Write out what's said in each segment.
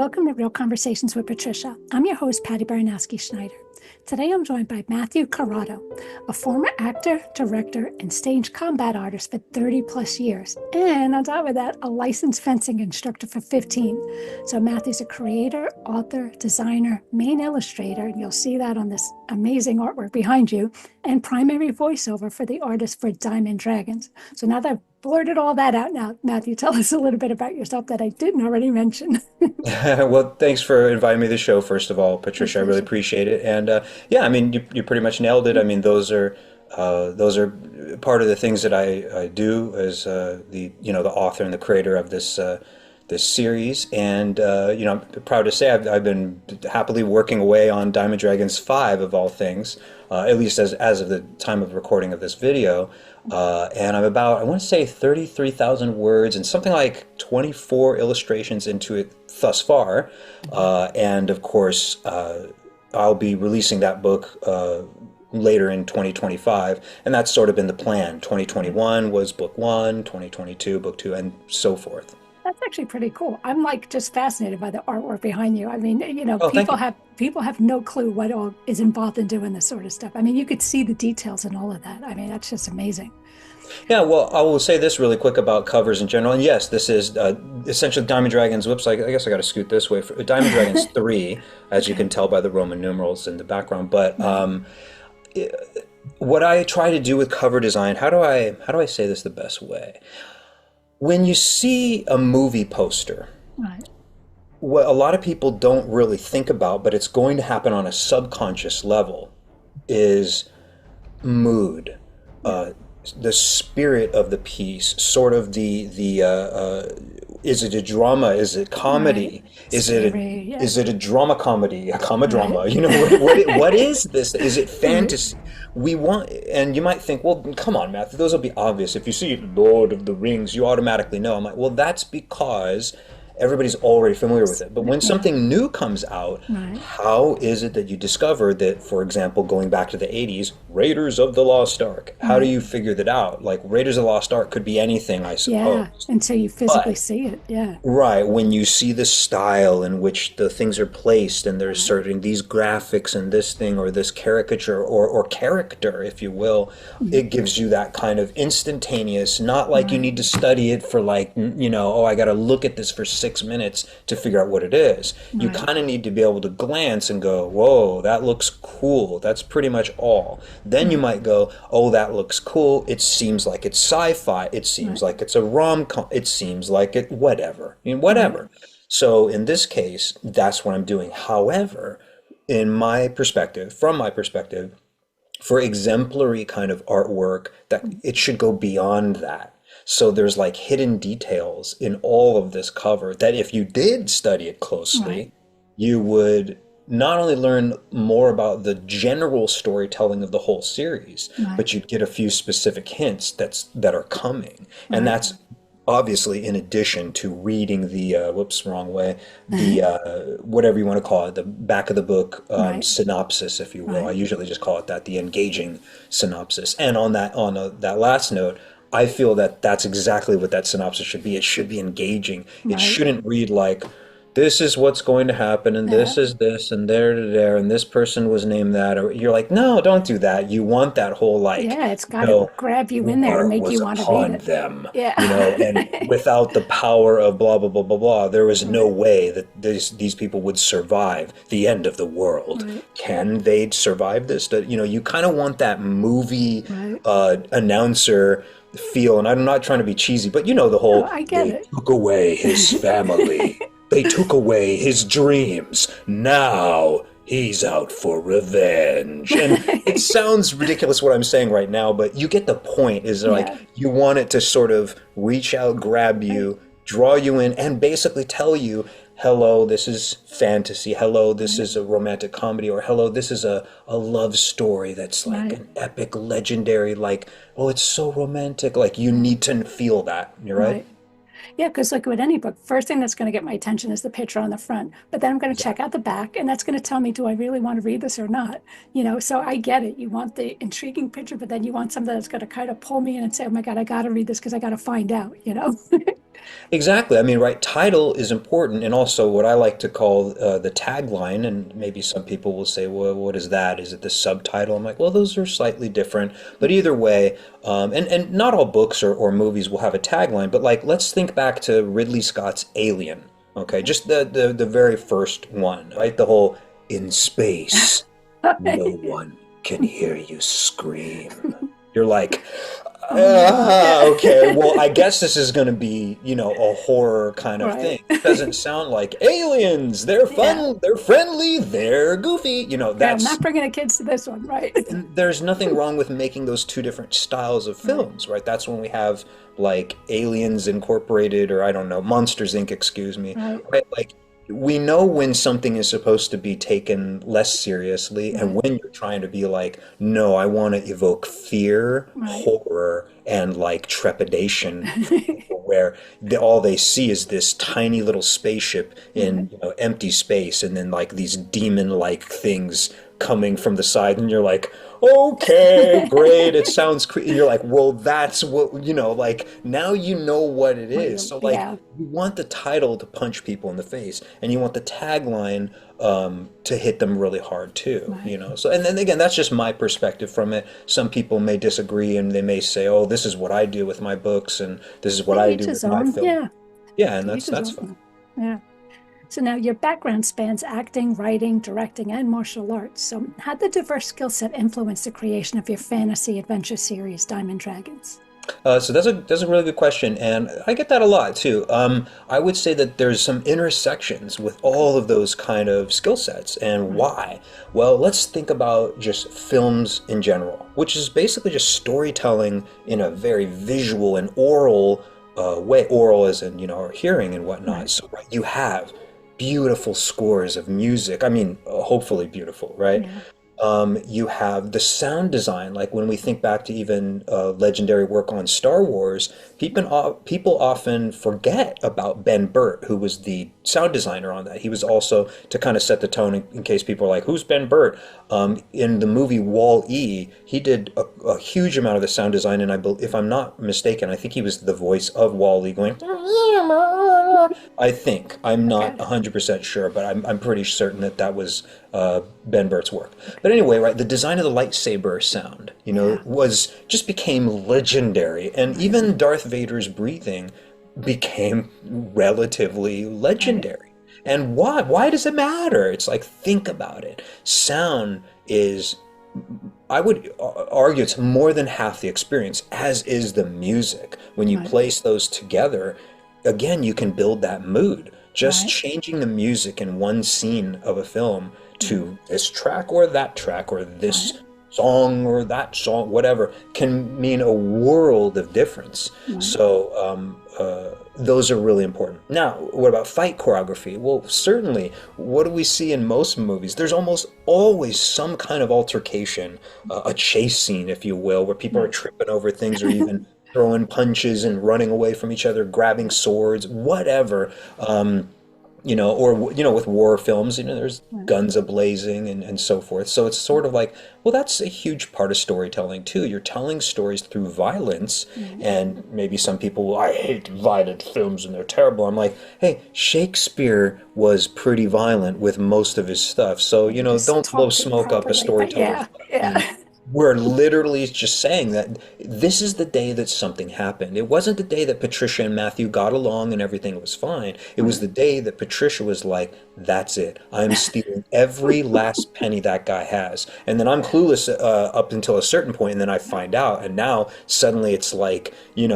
welcome to Real Conversations with Patricia. I'm your host, Patty Baranowski-Schneider. Today I'm joined by Matthew Carauddo, a former actor, director, and stage combat artist for 30 plus years. And on top of that, a licensed fencing instructor for 15. So Matthew's a creator, author, designer, main illustrator, and you'll see that on this amazing artwork behind you, and primary voiceover for the artist for Diamond Dragons. So now that I've blurted all that out, now, Matthew, tell us a little bit about yourself that I didn't already mention. Well, thanks for inviting me to the show, first of all, Patricia. I really appreciate it. And yeah, I mean, you pretty much nailed it. I mean, those are part of the things that I do as the author and the creator of this series. And I'm proud to say I've been happily working away on Diamond Dragons 5 of all things, at least as of the time of recording of this video. And I'm about, I want to say 33,000 words and something like 24 illustrations into it thus far. And of course, I'll be releasing that book later in 2025. And that's sort of been the plan. 2021 was book one, 2022, book two, and so forth. That's actually pretty cool. I'm like just fascinated by the artwork behind you. I mean, Oh, thank you. people have no clue what all is involved in doing this sort of stuff. I mean, you could see the details and all of that. I mean, that's just amazing. Yeah, well, I will say this really quick about covers in general. And yes, this is essentially Diamond Dragons. Whoops, I guess I got to scoot this way. For Diamond Dragons 3, as you can tell by the Roman numerals in the background. But what I try to do with cover design, how do I say this the best way? When you see a movie poster, Right. what a lot of people don't really think about, but it's going to happen on a subconscious level, is mood, the spirit of the piece, sort of is it a drama? Is it comedy? Right. Is it Scary, yeah. is it a drama comedy, a comma Right. drama? You know, what is this? Is it fantasy? We want, and you might think, well, come on, Matthew, those will be obvious. If you see Lord of the Rings, you automatically know. I'm like, well, that's because everybody's already familiar with it. But when something new comes out, Right. how is it that you discover that, for example, going back to the 80s, Raiders of the Lost Ark, how do you figure that out? Like, Raiders of the Lost Ark could be anything, I Yeah. suppose. Until you physically But see it. Yeah. right, when you see the style in which the things are placed, and there's certain these graphics and this thing or this caricature or character, if you will, it gives you that kind of instantaneous, not like you need to study it for like, oh, I got to look at this for 6 minutes to figure out what it is. You Right. kind of need to be able to glance and go, whoa, that looks cool. That's pretty much all. Then you might go, oh, that looks cool. It seems like it's sci-fi. It seems Right. like it's a rom-com. It seems like it, whatever. I mean, whatever. So in this case, that's what I'm doing. However, from my perspective, for exemplary kind of artwork, that it should go beyond that. So there's like hidden details in all of this cover that if you did study it closely, Right. you would not only learn more about the general storytelling of the whole series, Right. but you'd get a few specific hints that are coming. And Right. that's obviously in addition to reading the whoops, wrong way, the whatever you want to call it, the back of the book Right. synopsis, if you will. I Right. usually just call it that, the engaging synopsis. And on that last note, I feel that that's exactly what that synopsis should be. It should be engaging. It Right. shouldn't read like, this is what's going to happen, and Yeah. this is this, and there to there, and this person was named that. Or you're like, no, don't do that. You want that whole like, Yeah. It's got you to know, grab you in there and war make was you want to read upon it. them, Yeah. and without the power of blah blah blah blah blah, there was no Right. way that these people would survive the end of the world. Right. Can they survive this? You kind of want that movie Right. announcer feel, and I'm not trying to be cheesy, but the No, whole, I get they it. took away his family. They took away his dreams. Now he's out for revenge. And it sounds ridiculous what I'm saying right now, but you get the point. Is like Yeah. you want it to sort of reach out, grab you, draw you in, and basically tell you, hello, this is fantasy. Hello, this is a romantic comedy. Or hello, this is a love story that's like Right. an epic, legendary, like, oh, it's so romantic. Like you need to feel that. You're right? Right. Yeah, because like with any book, first thing that's going to get my attention is the picture on the front. But then I'm going to check Exactly. out the back, and that's going to tell me, do I really want to read this or not? So I get it. You want the intriguing picture, but then you want something that's going to kind of pull me in and say, oh my God, I got to read this because I got to find out. Exactly. I mean, right, title is important, and also what I like to call the tagline, and maybe some people will say, well, what is that? Is it the subtitle? I'm like, well, those are slightly different, but either way, and not all books or movies will have a tagline, but like, let's think back to Ridley Scott's Alien, okay? Just the very first one, right? The whole in space, no one can hear you scream. You're like, Oh my God. Yeah. okay, well, I guess this is going to be, a horror kind of thing. Right. It doesn't sound like aliens. They're Yeah. fun, they're friendly, they're goofy. Yeah, I'm That's not bringing the kids to this one, right? and there's nothing wrong with making those two different styles of Right. films, right? That's when we have like Aliens Incorporated or I don't know, Monsters Inc., excuse me, Right. right? Like we know when something is supposed to be taken less seriously and Right. when you're trying to be like, no, I want to evoke fear, Right. horror, and like trepidation for people where all they see is this tiny little spaceship Right. in, empty space and then like these demon-like things coming from the side and you're like, okay, great, it sounds and you're like, well, that's what, like now you know what it Well, is. So like yeah. you want the title to punch people in the face and you want the tagline to hit them really hard too, Right. So and then again, that's just my perspective from it. Some people may disagree and they may say, oh, this is what I do with my books and this is what To I each do his with my own. film. Yeah. Yeah, and To each his that's fine. own. Yeah. So now your background spans acting, writing, directing, and martial arts. So how did the diverse skill set influence the creation of your fantasy adventure series, Diamond Dragons? So that's a really good question, and I get that a lot too. I would say that there's some intersections with all of those kind of skill sets, and Right. why? Well, let's think about just films in general, which is basically just storytelling in a very visual and oral way. Oral as in our hearing and whatnot. Right. So right, you have beautiful scores of music. I mean, hopefully beautiful, right? Yeah. You have the sound design, like when we think back to even legendary work on Star Wars, people often forget about Ben Burtt, who was the sound designer on that. He was also to kind of set the tone in case people are like, "Who's Ben Burtt?" In the movie Wall-E, he did a huge amount of the sound design, and if I'm not mistaken, I think he was the voice of Wall-E going. I think. I'm not Okay. 100% sure, but I'm pretty certain that that was Ben Burtt's work. But anyway, right, the design of the lightsaber sound, Yeah. was just became legendary. And Right. even Darth Vader's breathing became relatively Right. legendary. And why? Why does it matter? It's like, think about it. Sound is I would argue it's more than half the experience, as is the music. When you Right. place those together, again, you can build that mood. Just Right. changing the music in one scene of a film Yeah. to this track or Right. this song or that song, whatever, can mean a world of difference. Right. So, those are really important. Now, what about fight choreography? Well, certainly, what do we see in most movies? There's almost always some kind of altercation, a chase scene, if you will, where people are Right. tripping over things or even throwing punches and running away from each other, grabbing swords, whatever. Or with war films, there's Right. guns a-blazing and so forth. So it's sort of like, well, that's a huge part of storytelling too. You're telling stories through violence, Right. and maybe some people, will, I hate violent films and they're terrible. I'm like, hey, Shakespeare was pretty violent with most of his stuff. So, Just don't blow talked it smoke up a properly. But storyteller's yeah. butt. I Yeah. mean, we're literally just saying that this is the day that something happened. It wasn't the day that Patricia and Matthew got along and everything was fine. It was Right. the day that Patricia was like, that's it. I'm stealing every last penny that guy has. And then I'm clueless up until a certain point, and then I find out. And now suddenly it's like,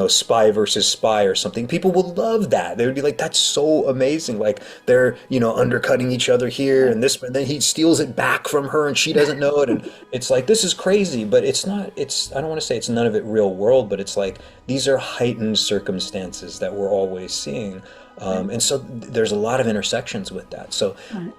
spy versus spy or something. People will love that. They would be like, that's so amazing. Like they're, undercutting each other here Right. and this, and then he steals it back from her and she doesn't know it. And it's like, this is crazy, but I don't want to say it's none of it real world, but it's like, these are heightened circumstances that we're always seeing. Right. And so there's a lot of intersections with that. So, Right.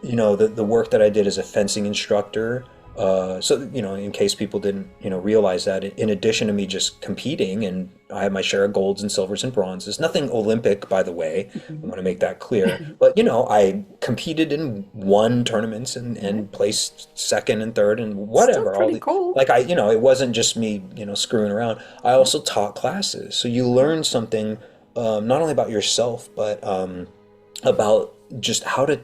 the work that I did as a fencing instructor, in case people didn't, realize that, in addition to me just competing, and I have my share of golds and silvers and bronzes, nothing Olympic, by the way, I Mhm. want to make that clear. But, I competed and won tournaments Right. and placed second and third and Still whatever. pretty cool. Like it wasn't just me, screwing around. I also taught classes. So you learn something not only about yourself, but about just how to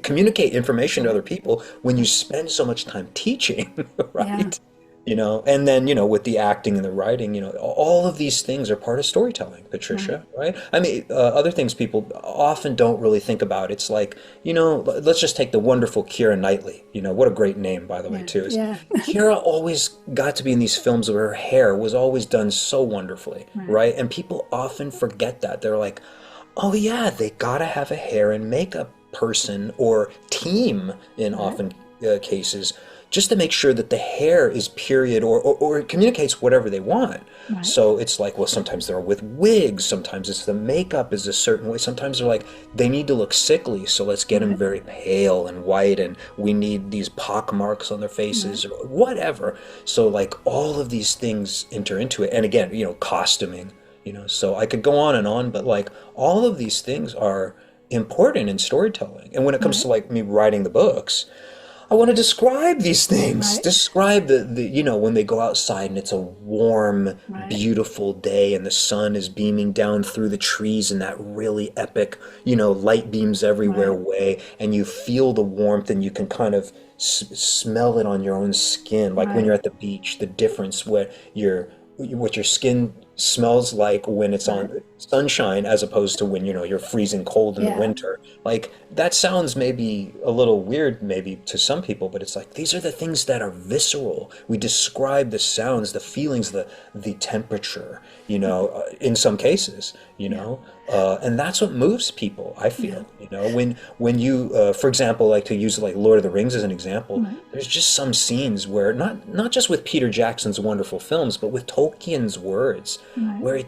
communicate information to other people when you spend so much time teaching, Yeah. right? And then, with the acting and the writing, all of these things are part of storytelling, Right. Patricia, right? I mean, other things people often don't really think about. It's like, let's just take the wonderful Keira Knightley. What a great name, by the way, Yeah. too. Yeah. Keira always got to be in these films where her hair was always done so wonderfully, Right. right? And people often forget that. They're like, oh yeah, they gotta have a hair and makeup person or team in Right. often cases just to make sure that the hair is period or it communicates whatever they want. Right. So it's like, well, sometimes they're with wigs, sometimes it's the makeup is a certain way, sometimes they're like, they need to look sickly, so let's get them Right. very pale and white, and we need these pock marks on their Right. faces or whatever. So like all of these things enter into it. And again, costuming, so I could go on, but like all of these things are important in storytelling. And when it comes Right. to like me writing the books, I want to describe these things. Right. Describe when they go outside and it's a warm, Right. beautiful day and the sun is beaming down through the trees in that really epic, light beams everywhere Right. way, and you feel the warmth and you can kind of smell it on your own skin. Like when Right. you're at the beach, the difference what your skin smells like when it's Right. on sunshine as opposed to when you're freezing cold in the Yeah. winter. Like that sounds maybe a little weird maybe to some people, but it's like these are the things that are visceral. We describe the sounds, the feelings, the temperature, in some cases, Yeah. and that's what moves people, I Yeah. feel. When you for example, like to use like Lord of the Rings as an example, Right. there's just some scenes where not just with Peter Jackson's wonderful films, but with Tolkien's words, Right. where it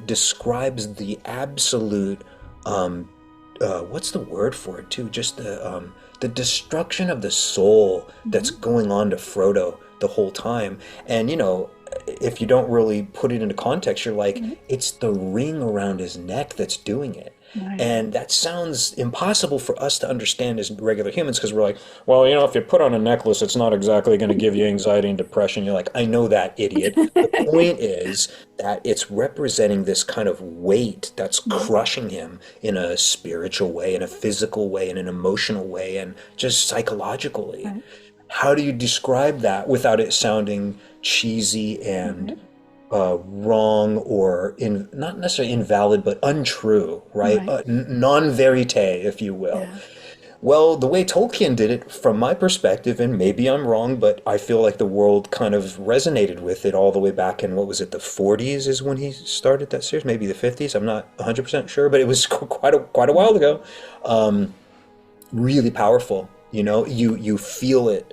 describes the absolute what's the word for it too? Just the destruction of the soul that's Mhm. going on to Frodo the whole time. And if you don't really put it into context, you're like, Right. it's the ring around his neck that's doing it. Right. And that sounds impossible for us to understand as regular humans because we're like, well, if you put on a necklace, it's not exactly going to give you anxiety and depression. You're like, I know that, idiot. The point is that it's representing this kind of weight that's Right. crushing him in a spiritual way, in a physical way, in an emotional way, and just psychologically. Right. How do you describe that without it sounding cheesy and Right. wrong or not necessarily invalid, but untrue, right? Right. Non-verite, if you will. Yeah. Well, the way Tolkien did it, from my perspective, and maybe I'm wrong, but I feel like the world kind of resonated with it all the way back in, what was it, the 40s is when he started that series, maybe the 50s. I'm not 100% sure, but it was quite a while ago. Really powerful. You feel it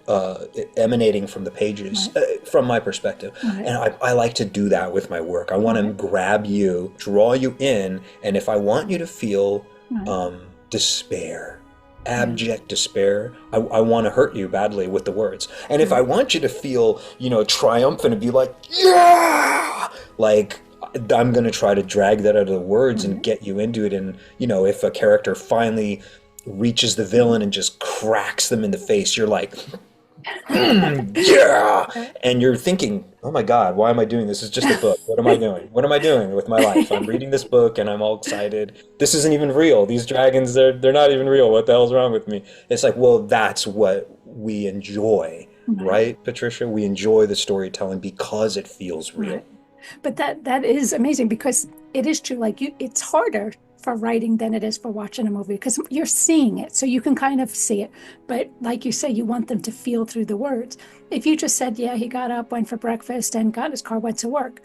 emanating from the pages, Right. from my perspective. Right. And I like to do that with my work. I want to Right. grab you, draw you in, and if I want you to feel Right. despair, Yeah. abject despair, I want to hurt you badly with the words. And if I want you to feel, triumphant and be like, yeah, like I'm going to try to drag that out of the words and Right. get you into it. And, if a character finally reaches the villain and just cracks them in the face, you're like, yeah. And you're thinking, oh my God, why am I doing this? It's just a book. What am I doing? What am I doing with my life? I'm reading this book and I'm all excited. This isn't even real. These dragons, they're not even real. What the hell's wrong with me? It's like, well, that's what we enjoy, Right. right, Patricia? We enjoy the storytelling because it feels real. Right. But that is amazing because it is true. Like it's harder for writing than it is for watching a movie because you're seeing it, so you can kind of see it. But like you say, you want them to feel through the words. If you just said, "Yeah, he got up, went for breakfast, and got in his car, went to work,"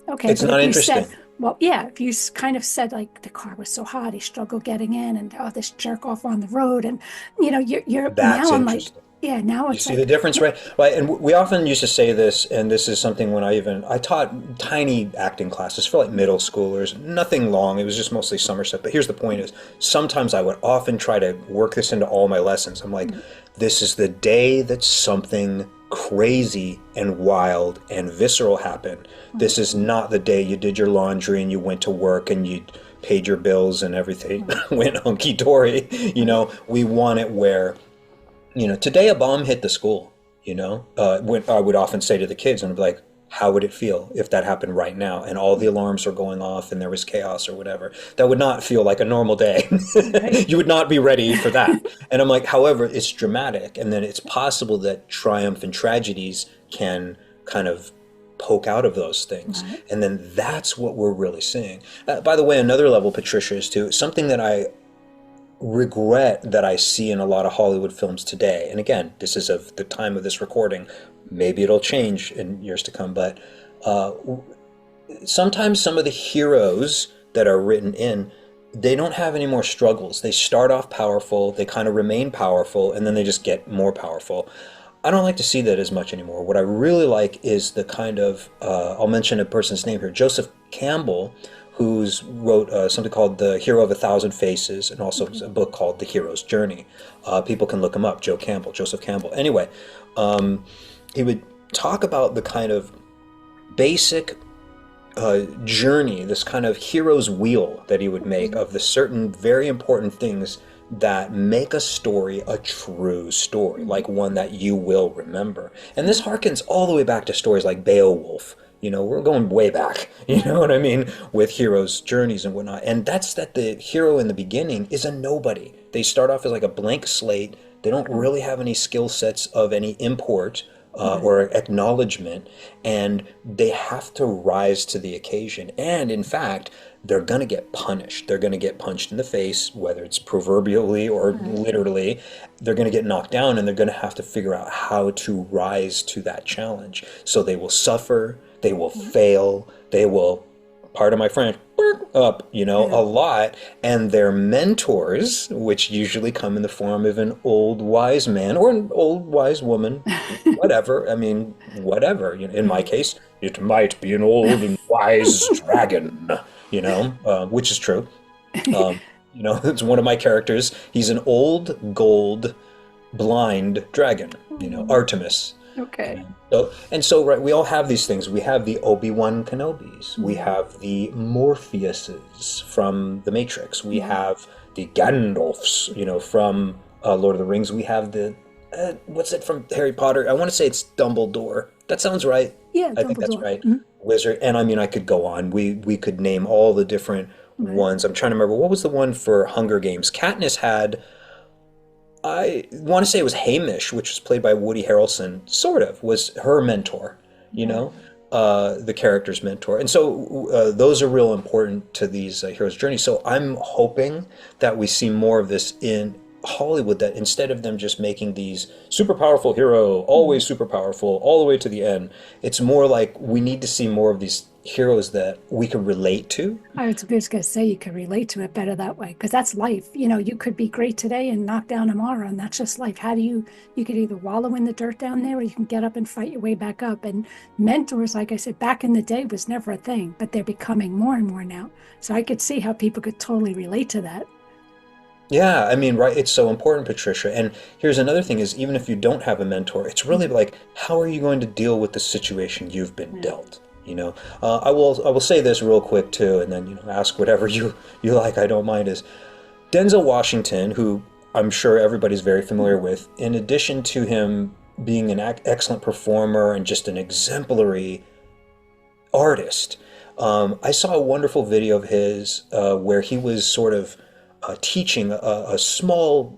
okay. It's But not if you said, interesting. "Well, yeah," if you kind of said like the car was so hot, he struggled getting in, and oh, this jerk off on the road, and you're That's now I'm like, interesting. yeah, now You it's see the like, difference, right? Right, and we often used to say this, and this is something when I taught tiny acting classes for like middle schoolers, nothing long. It was just mostly summer stuff. But here's the point: is sometimes I would often try to work this into all my lessons. I'm like, this is the day that something crazy and wild and visceral happened. This is not the day you did your laundry and you went to work and you paid your bills and everything went hunky dory. We want it where today a bomb hit the school, when I would often say to the kids, and I'd be like, how would it feel if that happened right now and all the alarms are going off and there was chaos or whatever? That would not feel like a normal day. Right. You would not be ready for that. And I'm like, however, it's dramatic. And then it's possible that triumph and tragedies can kind of poke out of those things. Right. And then that's what we're really seeing. By the way, another level, Patricia, is too, something that I regret that I see in a lot of Hollywood films today. And again, this is of the time of this recording. Maybe it'll change in years to come, but sometimes some of the heroes that are written in, they don't have any more struggles. They start off powerful, they kind of remain powerful, and then they just get more powerful. I don't like to see that as much anymore. What I really like is the kind of, I'll mention a person's name here, Joseph Campbell, who's wrote something called The Hero of a Thousand Faces, and also a book called The Hero's Journey. People can look him up, Joseph Campbell. Anyway, he would talk about the kind of basic journey, this kind of hero's wheel that he would make of the certain very important things that make a story a true story, like one that you will remember. And this harkens all the way back to stories like Beowulf. We're going way back, you know what I mean, with heroes' journeys and whatnot. And that's that the hero in the beginning is a nobody. They start off as like a blank slate. They don't really have any skill sets of any import or acknowledgement, and they have to rise to the occasion. And in fact, they're going to get punished. They're going to get punched in the face, whether it's proverbially or literally. They're going to get knocked down, and they're going to have to figure out how to rise to that challenge. So they will suffer, they will fail, they will, pardon my French, up, a lot. And their mentors, which usually come in the form of an old wise man or an old wise woman, whatever. I mean, whatever. In my case, it might be an old and wise dragon, which is true. It's one of my characters. He's an old, gold, blind dragon, Artemis. Okay. So right, we all have these things. We have the Obi-Wan Kenobis. We have the Morpheuses from The Matrix. We have the Gandalfs, from Lord of the Rings. We have the, what's it from Harry Potter? I want to say it's Dumbledore. That sounds right. Yeah, I think that's Dumbledore. right. Wizard. And I mean, I could go on. We could name all the different ones. I'm trying to remember. What was the one for Hunger Games? Katniss had... I want to say it was Hamish, which was played by Woody Harrelson, sort of, was her mentor, the character's mentor. And so those are real important to these heroes' journeys. So I'm hoping that we see more of this in Hollywood, that instead of them just making these super powerful hero, always super powerful, all the way to the end, it's more like we need to see more of these heroes that we can relate to. I was just going to say you can relate to it better that way, because that's life. You could be great today and knocked down tomorrow, and that's just life. How do you could either wallow in the dirt down there, or you can get up and fight your way back up. And mentors, like I said, back in the day was never a thing, but they're becoming more and more now. So I could see how people could totally relate to that. Yeah, I mean, right, it's so important, Patricia. And here's another thing is, even if you don't have a mentor, it's really like, how are you going to deal with the situation you've been dealt? I will say this real quick too, and then ask whatever you like. I don't mind. Is Denzel Washington, who I'm sure everybody's very familiar with, in addition to him being an excellent performer and just an exemplary artist, I saw a wonderful video of his where he was sort of teaching a small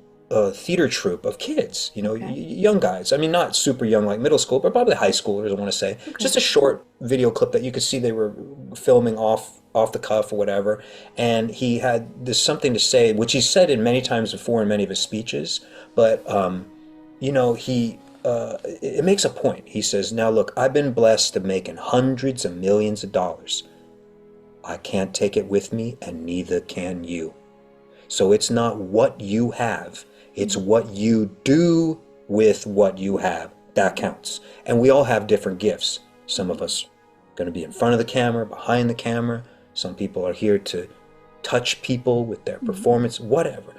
theater troupe of kids, young guys. I mean, not super young like middle school, but probably high schoolers, I want to say. Okay. Just a short video clip that you could see they were filming off the cuff or whatever. And he had this something to say, which he said in many times before in many of his speeches. But, it makes a point. He says, now look, I've been blessed to making hundreds of millions of dollars. I can't take it with me, and neither can you. So it's not what you have. It's what you do with what you have. That counts. And we all have different gifts. Some of us are going to be in front of the camera, behind the camera. Some people are here to touch people with their performance, whatever.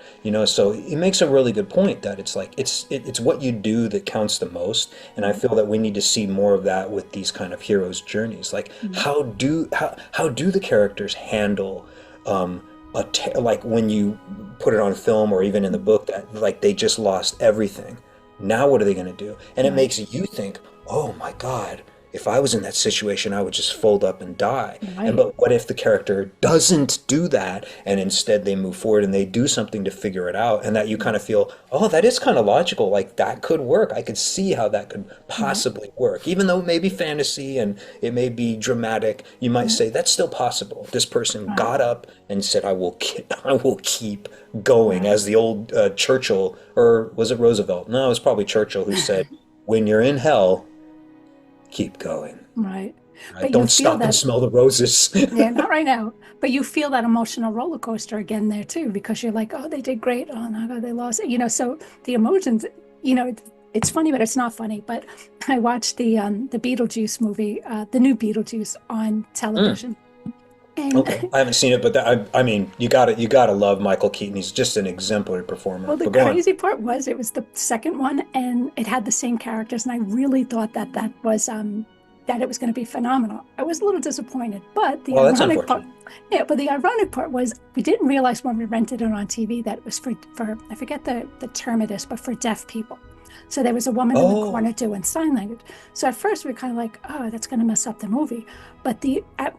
So it makes a really good point that it's like, it's what you do that counts the most. And I feel that we need to see more of that with these kind of heroes' journeys. Like, how do the characters handle like when you put it on film or even in the book that like they just lost everything. Now what are they going to do? And it makes you think, oh my God, if I was in that situation, I would just fold up and die. And Right. but what if the character doesn't do that and instead they move forward and they do something to figure it out and that you kind of feel, oh, that is kind of logical. Like that could work. I could see how that could Right. possibly work. Even though it may be fantasy and it may be dramatic, you might Right. say that's still possible. This person Right. got up and said, I will keep going, Right. as the old Churchill, or was it Roosevelt? No, it was probably Churchill who said, when you're in hell, keep going. Right. Right? But you Don't feel stop and that, smell the roses. yeah, not right now, but you feel that emotional roller coaster again there too, because you're like, oh, they did great. Oh no, God, they lost. So the emotions, it's funny, but it's not funny. But I watched the Beetlejuice movie, the new Beetlejuice on Mm, television. And okay, I haven't seen it, but I mean, you gotta love Michael Keaton. He's just an exemplary performer. well, the But go on. crazy part was it was the second one and it had the same characters. And I really thought that it was going to be phenomenal. I was a little disappointed, but the Well, that's ironic part, unfortunate. yeah, but the ironic part was we didn't realize when we rented it on TV that it was for I forget the term it is, but for deaf people. So there was a woman in the Oh, corner doing sign language. So at first we were kind of like, oh, that's going to mess up the movie. But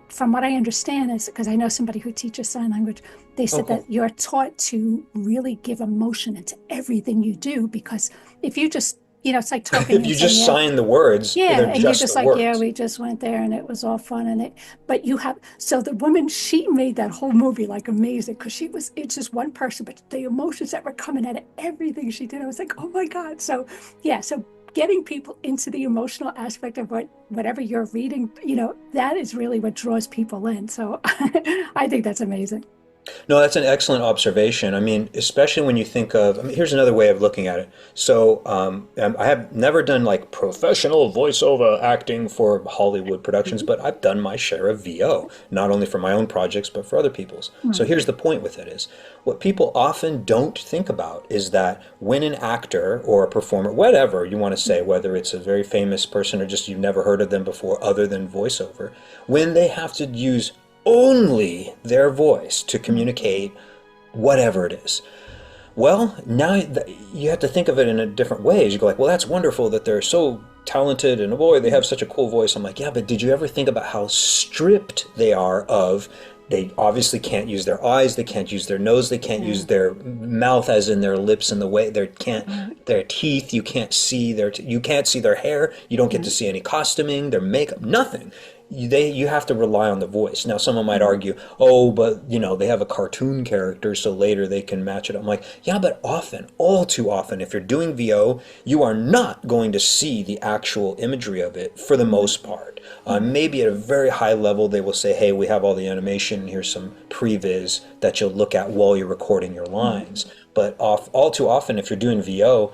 from what I understand is because I know somebody who teaches sign language, they oh, said that cool. you're taught to really give emotion into everything you do because if you just, it's like talking If and you saying, just yeah, sign the words, yeah, they're and you're just just the like, yeah, words. we just went there and it was all fun but so the woman, she made that whole movie like amazing because it's just one person, but the emotions that were coming out of everything she did, I was like, oh my God. So yeah, so getting people into the emotional aspect of whatever you're reading, that is really what draws people in. So I think that's amazing. No, that's an excellent observation. I mean, especially when you think of, I mean, here's another way of looking at it. So, I have never done like professional voiceover acting for Hollywood productions, Mhm. but I've done my share of VO, not only for my own projects, but for other people's. So Right. here's the point with it is what people often don't think about is that when an actor or a performer, whatever you want to say, whether it's a very famous person or just you've never heard of them before other than voiceover, when they have to use only their voice to Right. communicate whatever it is. Well, now you have to think of it in a different ways. You go like, well, that's wonderful that they're so talented and boy, they have such a cool voice. I'm like, yeah, but did you ever think about how stripped they are of they obviously can't use their eyes, they can't use their nose, they can't Yeah. use their mouth as in their lips and the way they can't Right. their teeth, you can't see you can't see their hair, you don't get to Right. see any costuming, their makeup, nothing. You have to rely on the voice. Now, someone might Right. argue, oh, but they have a cartoon character, so later they can match it up. I'm like, yeah, but often, all too often, if you're doing VO, you are not going to see the actual imagery of it for the Right. most part. Right. Maybe at a very high level, they will say, hey, we have all the animation, and here's some previs that you'll look at while you're recording your Right. lines. But all too often, if you're doing VO,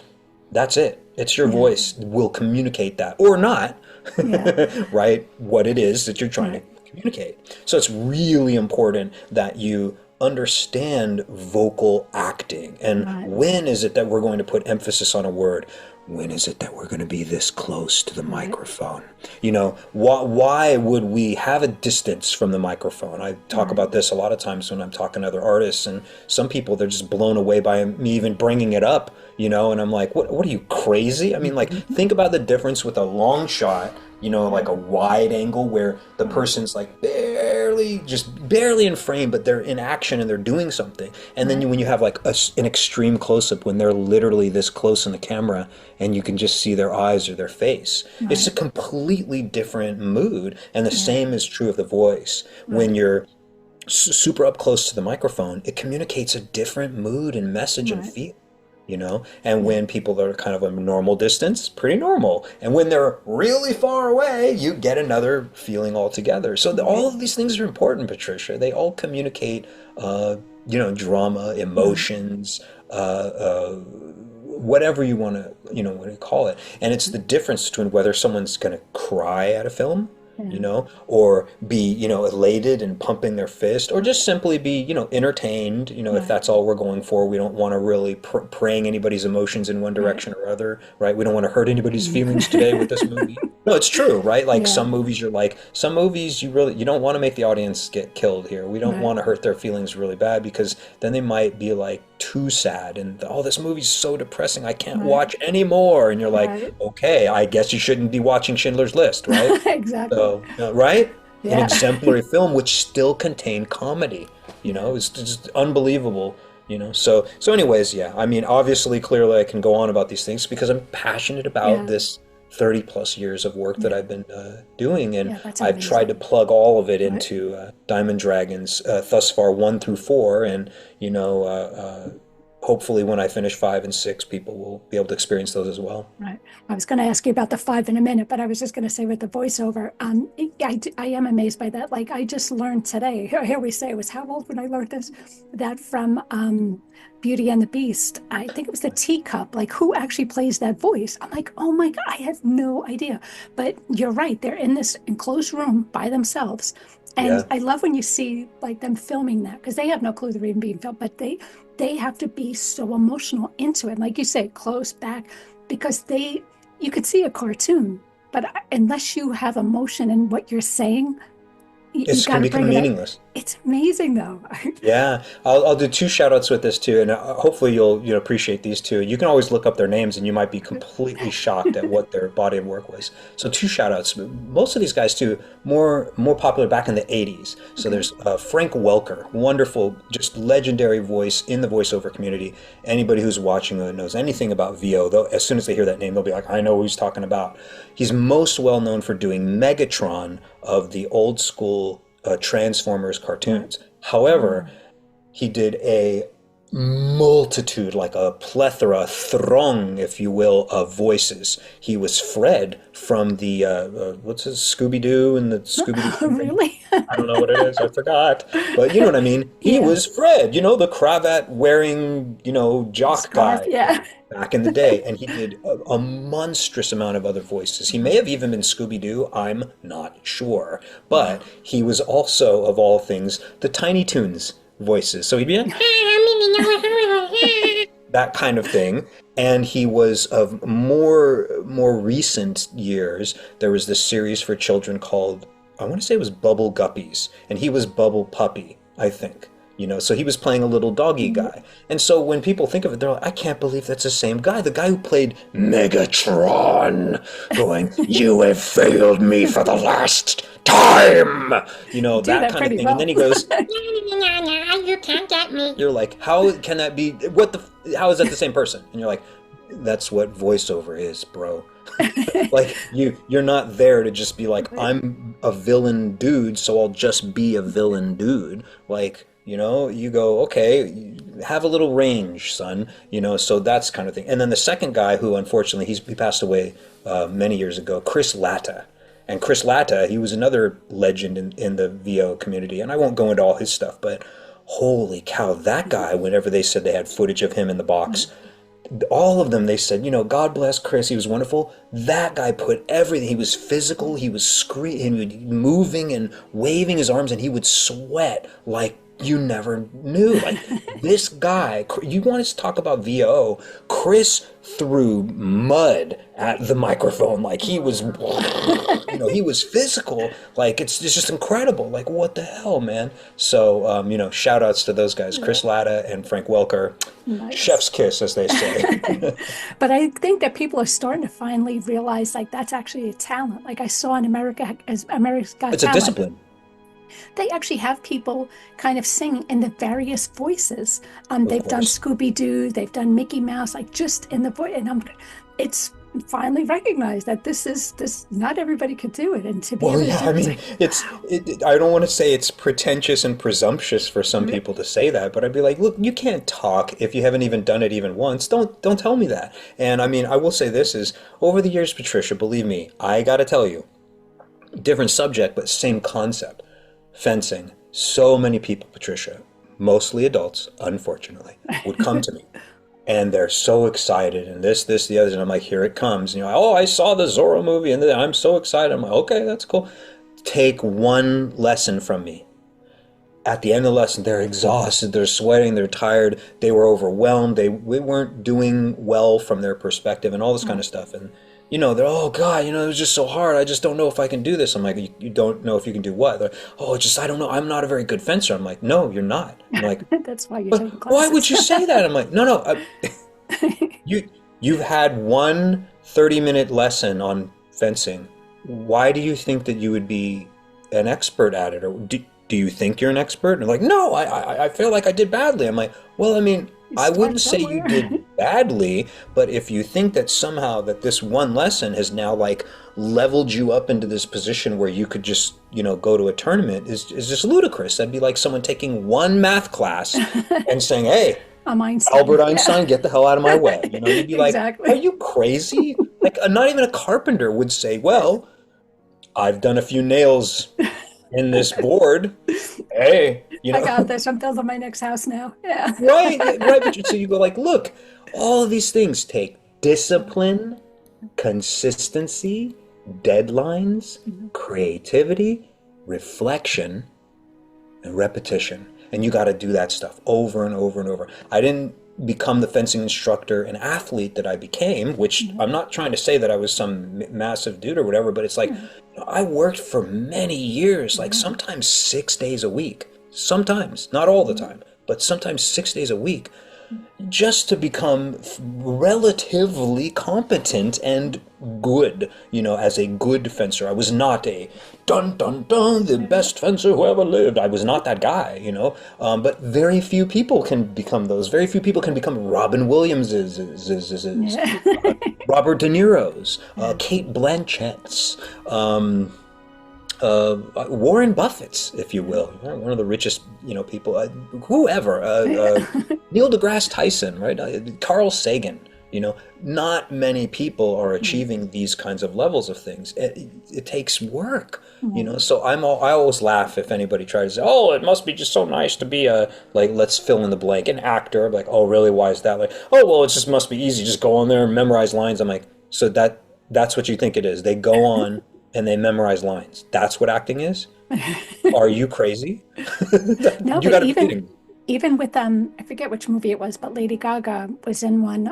that's it. It's your Yeah. voice will communicate that or not, Yeah. right? What it is that you're trying to Right. communicate. So it's really important that you understand vocal acting. And Right. when is it that we're going to put emphasis on a word? When is it that we're going to be this close to the Right. microphone? Why would we have a distance from the microphone? I talk Right. about this a lot of times when I'm talking to other artists, and some people, they're just blown away by me even bringing it up, and I'm like, what are you, crazy? I mean, like, think about the difference with a long shot, like a wide angle where the Right. person's like just barely in frame, but they're in action and they're doing something. And then Right. when you have like an extreme close up when they're literally this close in the camera and you can just see their eyes or their face, it's a Right. completely different mood. And the Yeah. same is true of the voice. When Right. you're super up close to the microphone, it communicates a different mood and message and Right. feel. And Yeah. when people are kind of a normal distance, pretty normal. And when they're really far away, you get another feeling altogether. So Right. all of these things are important, Patricia. They all communicate, drama, Right. emotions, whatever you want to, what do you call it? And it's the difference between whether someone's going to cry at a film, Yeah. or be, elated and pumping their fist, or just simply be, entertained, if Right. that's all we're going for. We don't want to really preying anybody's emotions in one Right. direction or other, right? We don't want to hurt anybody's feelings today with this Mhm. movie. No, it's true, right? Like Yeah. some movies you don't want to make the audience get killed here. We don't Right. want to hurt their feelings really bad because then they might be like too sad, and oh, this movie's so depressing, I can't watch anymore. And you're like, Right. okay, I guess you shouldn't be watching Schindler's List, right? Exactly. So, right? An Yeah. exemplary film which still contained comedy. Yeah. It's just unbelievable. So anyways, yeah. I mean, obviously, clearly, I can go on about these things because I'm passionate about Yeah. this 30 plus years of work that Yeah. I've been doing, and Yeah. That's I've tried to amazing. plug all of it Right. into Diamond Dragons, thus far 1 through 4, and you know, hopefully when I finish 5 and 6, people will be able to experience those as well. Right. I was going to ask you about the 5 in a minute, but I was just going to say with the voiceover, I am amazed by that. Like I just learned today, here we say it was how old when I learned this, that from Beauty and the Beast, I think it was the teacup, like who actually plays that voice? I'm like, oh my God, I have no idea. But you're right. They're in this enclosed room by themselves. And Yeah. I love when you see like them filming that because they have no clue they're even being filmed, but they have to be so emotional into it. Like you say, close back, because you could see a cartoon, but unless you have emotion in what you're saying, you It's got going to to become bring it out. meaningless. It's amazing though. Yeah, I'll do two shout outs with this too, and hopefully you'll appreciate these two. You can always look up their names, and you might be completely shocked at what their body of work was. So two shout outs. Most of these guys too, more popular back in the '80s. So Okay. there's Frank Welker, wonderful, just legendary voice in the voiceover community. Anybody who's watching who knows anything about VO, though, as soon as they hear that name, they'll be like, I know who he's talking about. He's most well known for doing Megatron of the old school Transformers Right. cartoons. However, he did a multitude, like a plethora, throng, if you will, of voices. He was Fred from the what's his Scooby Doo and the Scooby Doo campaign. Really? I don't know what it is. I forgot. But you know what I mean. He Yeah. was Fred. The cravat wearing, jock Scarf. guy Yeah. back in the day, and he did a monstrous amount of other voices. He may have even been Scooby Doo. I'm not sure, but Wow. he was also, of all things, the Tiny Toons voices. So he'd be like, that kind of thing. And he was of more recent years. There was this series for children called, I want to say it was Bubble Guppies, and he was Bubble Puppy, I think. So he was playing a little doggy Mhm. guy. And so when people think of it, they're like, I can't believe that's the same guy. The guy who played Megatron, going, You have failed me for the last time. You do That that kind of pretty thing. And then well. he goes, You can't get me. You're like, how can that be? How is that the same person? And you're like, that's what voiceover is, bro. Like you're not there to just be like, I'm a villain dude, so I'll just be a villain dude. Like, you go, okay, have a little range, son. So that's kind of thing. And then the second guy, who unfortunately he passed away many years ago, Chris Latta. And Chris Latta, he was another legend in the VO community. And I won't go into all his stuff, but holy cow, that guy, whenever they said they had footage of him in the box, all of them, they said, God bless Chris, he was wonderful. That guy put everything. He was physical, he was moving and waving his arms, and he would sweat like you never knew. Like, this guy, you want to talk about VO, Chris threw mud at the microphone. Like, he was, he was physical. Like, it's just incredible. Like, what the hell, man? So, shout outs to those guys, Chris Latta and Frank Welker. Nice. Chef's kiss, as they say. But I think that people are starting to finally realize like that's actually a talent. Like I saw in America's Got It's a Talent, discipline. they actually have people kind of sing in the various voices. Of They've done course. Scooby Doo, they've done Mickey Mouse, like just in the voice. And it's finally recognized that this. Not everybody could do it, and to be Well, able to yeah, do I it, it's mean, like, it's, wow. I don't want to say it's pretentious and presumptuous for some Right. people to say that, but I'd be like, look, you can't talk if you haven't even done it even once. Don't tell me that. And I mean, I will say this is, over the years, Patricia, believe me, I gotta tell you, different subject, but same concept. Fencing. So many people, Patricia, mostly adults, unfortunately, would come to me. And they're so excited, and this, the other, and I'm like, here it comes. Oh, I saw the Zorro movie, and I'm so excited. I'm like, okay, that's cool. Take one lesson from me. At the end of the lesson, they're exhausted, they're sweating, they're tired, they were overwhelmed, we weren't doing well from their perspective, and all this kind of stuff. And they're, oh God, it was just so hard. I just don't know if I can do this. I'm like, you don't know if you can do what? They're, oh, it's just, I don't know. I'm not a very good fencer. I'm like, no, you're not. I'm like, That's why you're taking but why would you classes. say that? I'm like, no, you've had one 30-minute lesson on fencing. Why do you think that you would be an expert at it? Or do you think you're an expert? And they're like, no, I feel like I did badly. I'm like, well, I mean, You I wouldn't started say you somewhere. did badly, but if you think that somehow that this one lesson has now like leveled you up into this position where you could just, go to a tournament is just ludicrous. That'd be like someone taking one math class and saying, hey, I'm Einstein. Albert Einstein, get the hell out of my way. You'd be like, Exactly. are you crazy? Like, not even a carpenter would say, well, I've done a few nails in this board. Hey, I got this. I'm building my next house now. Yeah. right, right. But so you go like, look, all of these things take discipline, consistency, deadlines, creativity, reflection, and repetition. And you got to do that stuff over and over and over. I didn't become the fencing instructor and athlete that I became, which I'm not trying to say that I was some massive dude or whatever, but it's like, I worked for many years, like sometimes 6 days a week, sometimes, not all the time, but sometimes 6 days a week, just to become relatively competent and good, as a good fencer. I was not a dun dun dun, the best fencer who ever lived. I was not that guy, but very few people can become those. Very few people can become Robin Williams's, Robert De Niro's, Kate Blanchett's, Warren Buffett's, if you will, one of the richest, people, whoever, Neil deGrasse Tyson, right? Carl Sagan, not many people are achieving these kinds of levels of things. It takes work, so I always laugh if anybody tries to say, oh, it must be just so nice to be let's fill in the blank, an actor. I'm like, oh, really? Why is that? Like, oh, well, it just must be easy. Just go on there and memorize lines. I'm like, so that's what you think it is. They go on and they memorize lines. That's what acting is? Are you crazy? No, You but gotta be kidding me. even with I forget which movie it was, but Lady Gaga was in one.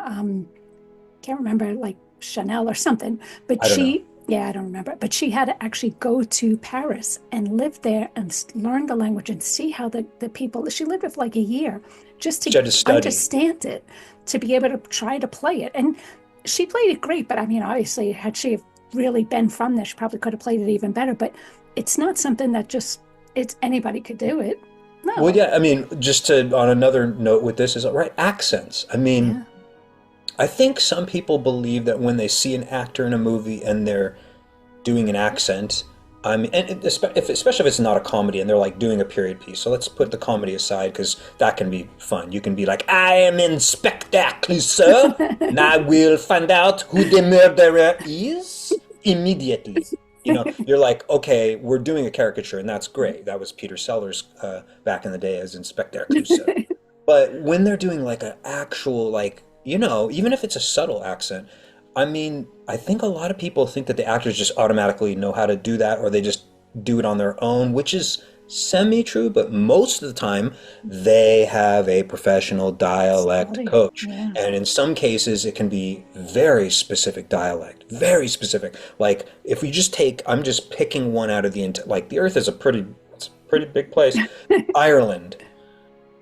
Can't remember, like Chanel or something. But I don't know. I don't remember. But she had to actually go to Paris and live there and learn the language and see how the people. She lived there for like a year just She had to to study. understand it, to be able to try to play it. And she played it great. But I mean, obviously, had she really been from there, she probably could have played it even better. But it's not something that it's anybody could do it. No. Well, yeah, I mean, just on another note with this is, right, accents. I mean, I think some people believe that when they see an actor in a movie and they're doing an accent, I mean, and especially if it's not a comedy and they're like doing a period piece. So let's put the comedy aside because that can be fun. You can be like, I am Inspector Clouseau, and I will find out who the murderer is immediately. You're like, okay, we're doing a caricature, and that's great. That was Peter Sellers back in the day as Inspector Clouseau. But when they're doing like an actual, like, even if it's a subtle accent, I mean, I think a lot of people think that the actors just automatically know how to do that, or they just do it on their own, which is semi-true, but most of the time they have a professional dialect coach. Yeah. And in some cases it can be very specific dialect, very specific. Like if we just I'm just picking one out of like the earth is it's a pretty big place. Ireland.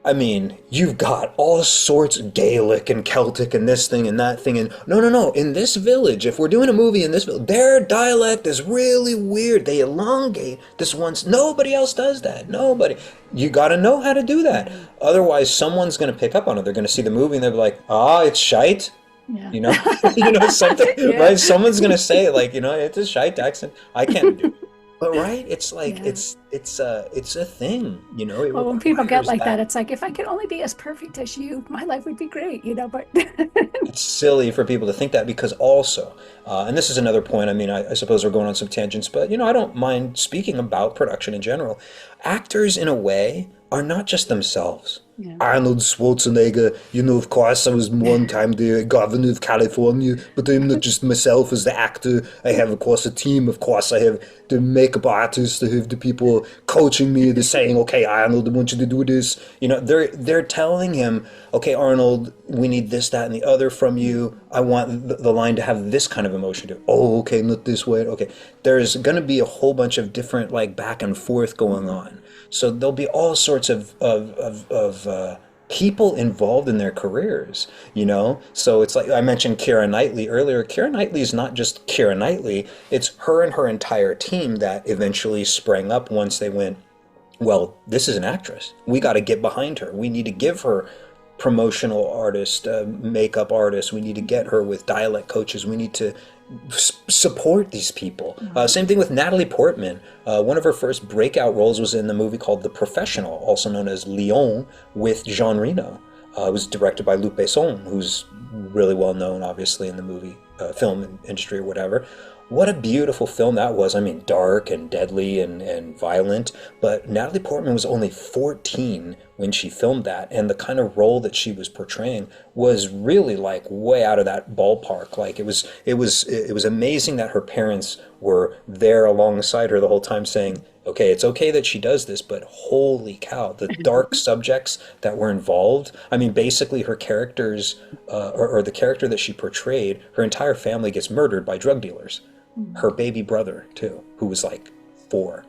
I mean, you've got all sorts of Gaelic and Celtic and this thing and that thing. And no. In this village, if we're doing a movie in this village, their dialect is really weird. They elongate this once. Nobody else does that. Nobody. You got to know how to do that. Otherwise, someone's going to pick up on it. They're going to see the movie and they'll be like, it's shite. Yeah. Something, Yeah. right? Someone's going to say like, it's a shite accent. I can't do it. But right, it's like it's a thing, Well, when people get like that, it's like if I could only be as perfect as you, my life would be great, But it's silly for people to think that because also, and this is another point. I mean, I suppose we're going on some tangents, but I don't mind speaking about production in general. Actors, in a way, are not just themselves. Yeah. Arnold Schwarzenegger, of course, I was one time the governor of California, but I'm not just myself as the actor. I have, of course, a team. Of course, I have the makeup artists. I have the people coaching me. They're saying, okay, Arnold, I want you to do this. They're telling him, okay, Arnold, we need this, that, and the other from you. I want the line to have this kind of emotion to it. Oh, okay, not this way. Okay. There's going to be a whole bunch of different, like, back and forth going on. So there'll be all sorts of people involved in their careers, So it's like I mentioned Keira Knightley earlier. Keira Knightley is not just Keira Knightley. It's her and her entire team that eventually sprang up once they went, well, this is an actress. We got to get behind her. We need to give her promotional artist, makeup artist. We need to get her with dialect coaches. We need to support these people. Same thing with Natalie Portman. One of her first breakout roles was in the movie called The Professional, also known as Lyon, with Jean Reno. It was directed by Luc Besson, who's really well known, obviously, in the movie film industry or whatever. What a beautiful film that was. I mean, dark and deadly and violent. But Natalie Portman was only 14 when she filmed that. And the kind of role that she was portraying was really like way out of that ballpark. Like it was amazing that her parents were there alongside her the whole time saying, okay, it's okay that she does this, but holy cow, the dark subjects that were involved. I mean, basically her characters, or the character that she portrayed, her entire family gets murdered by drug dealers. Her baby brother, too, who was like 4.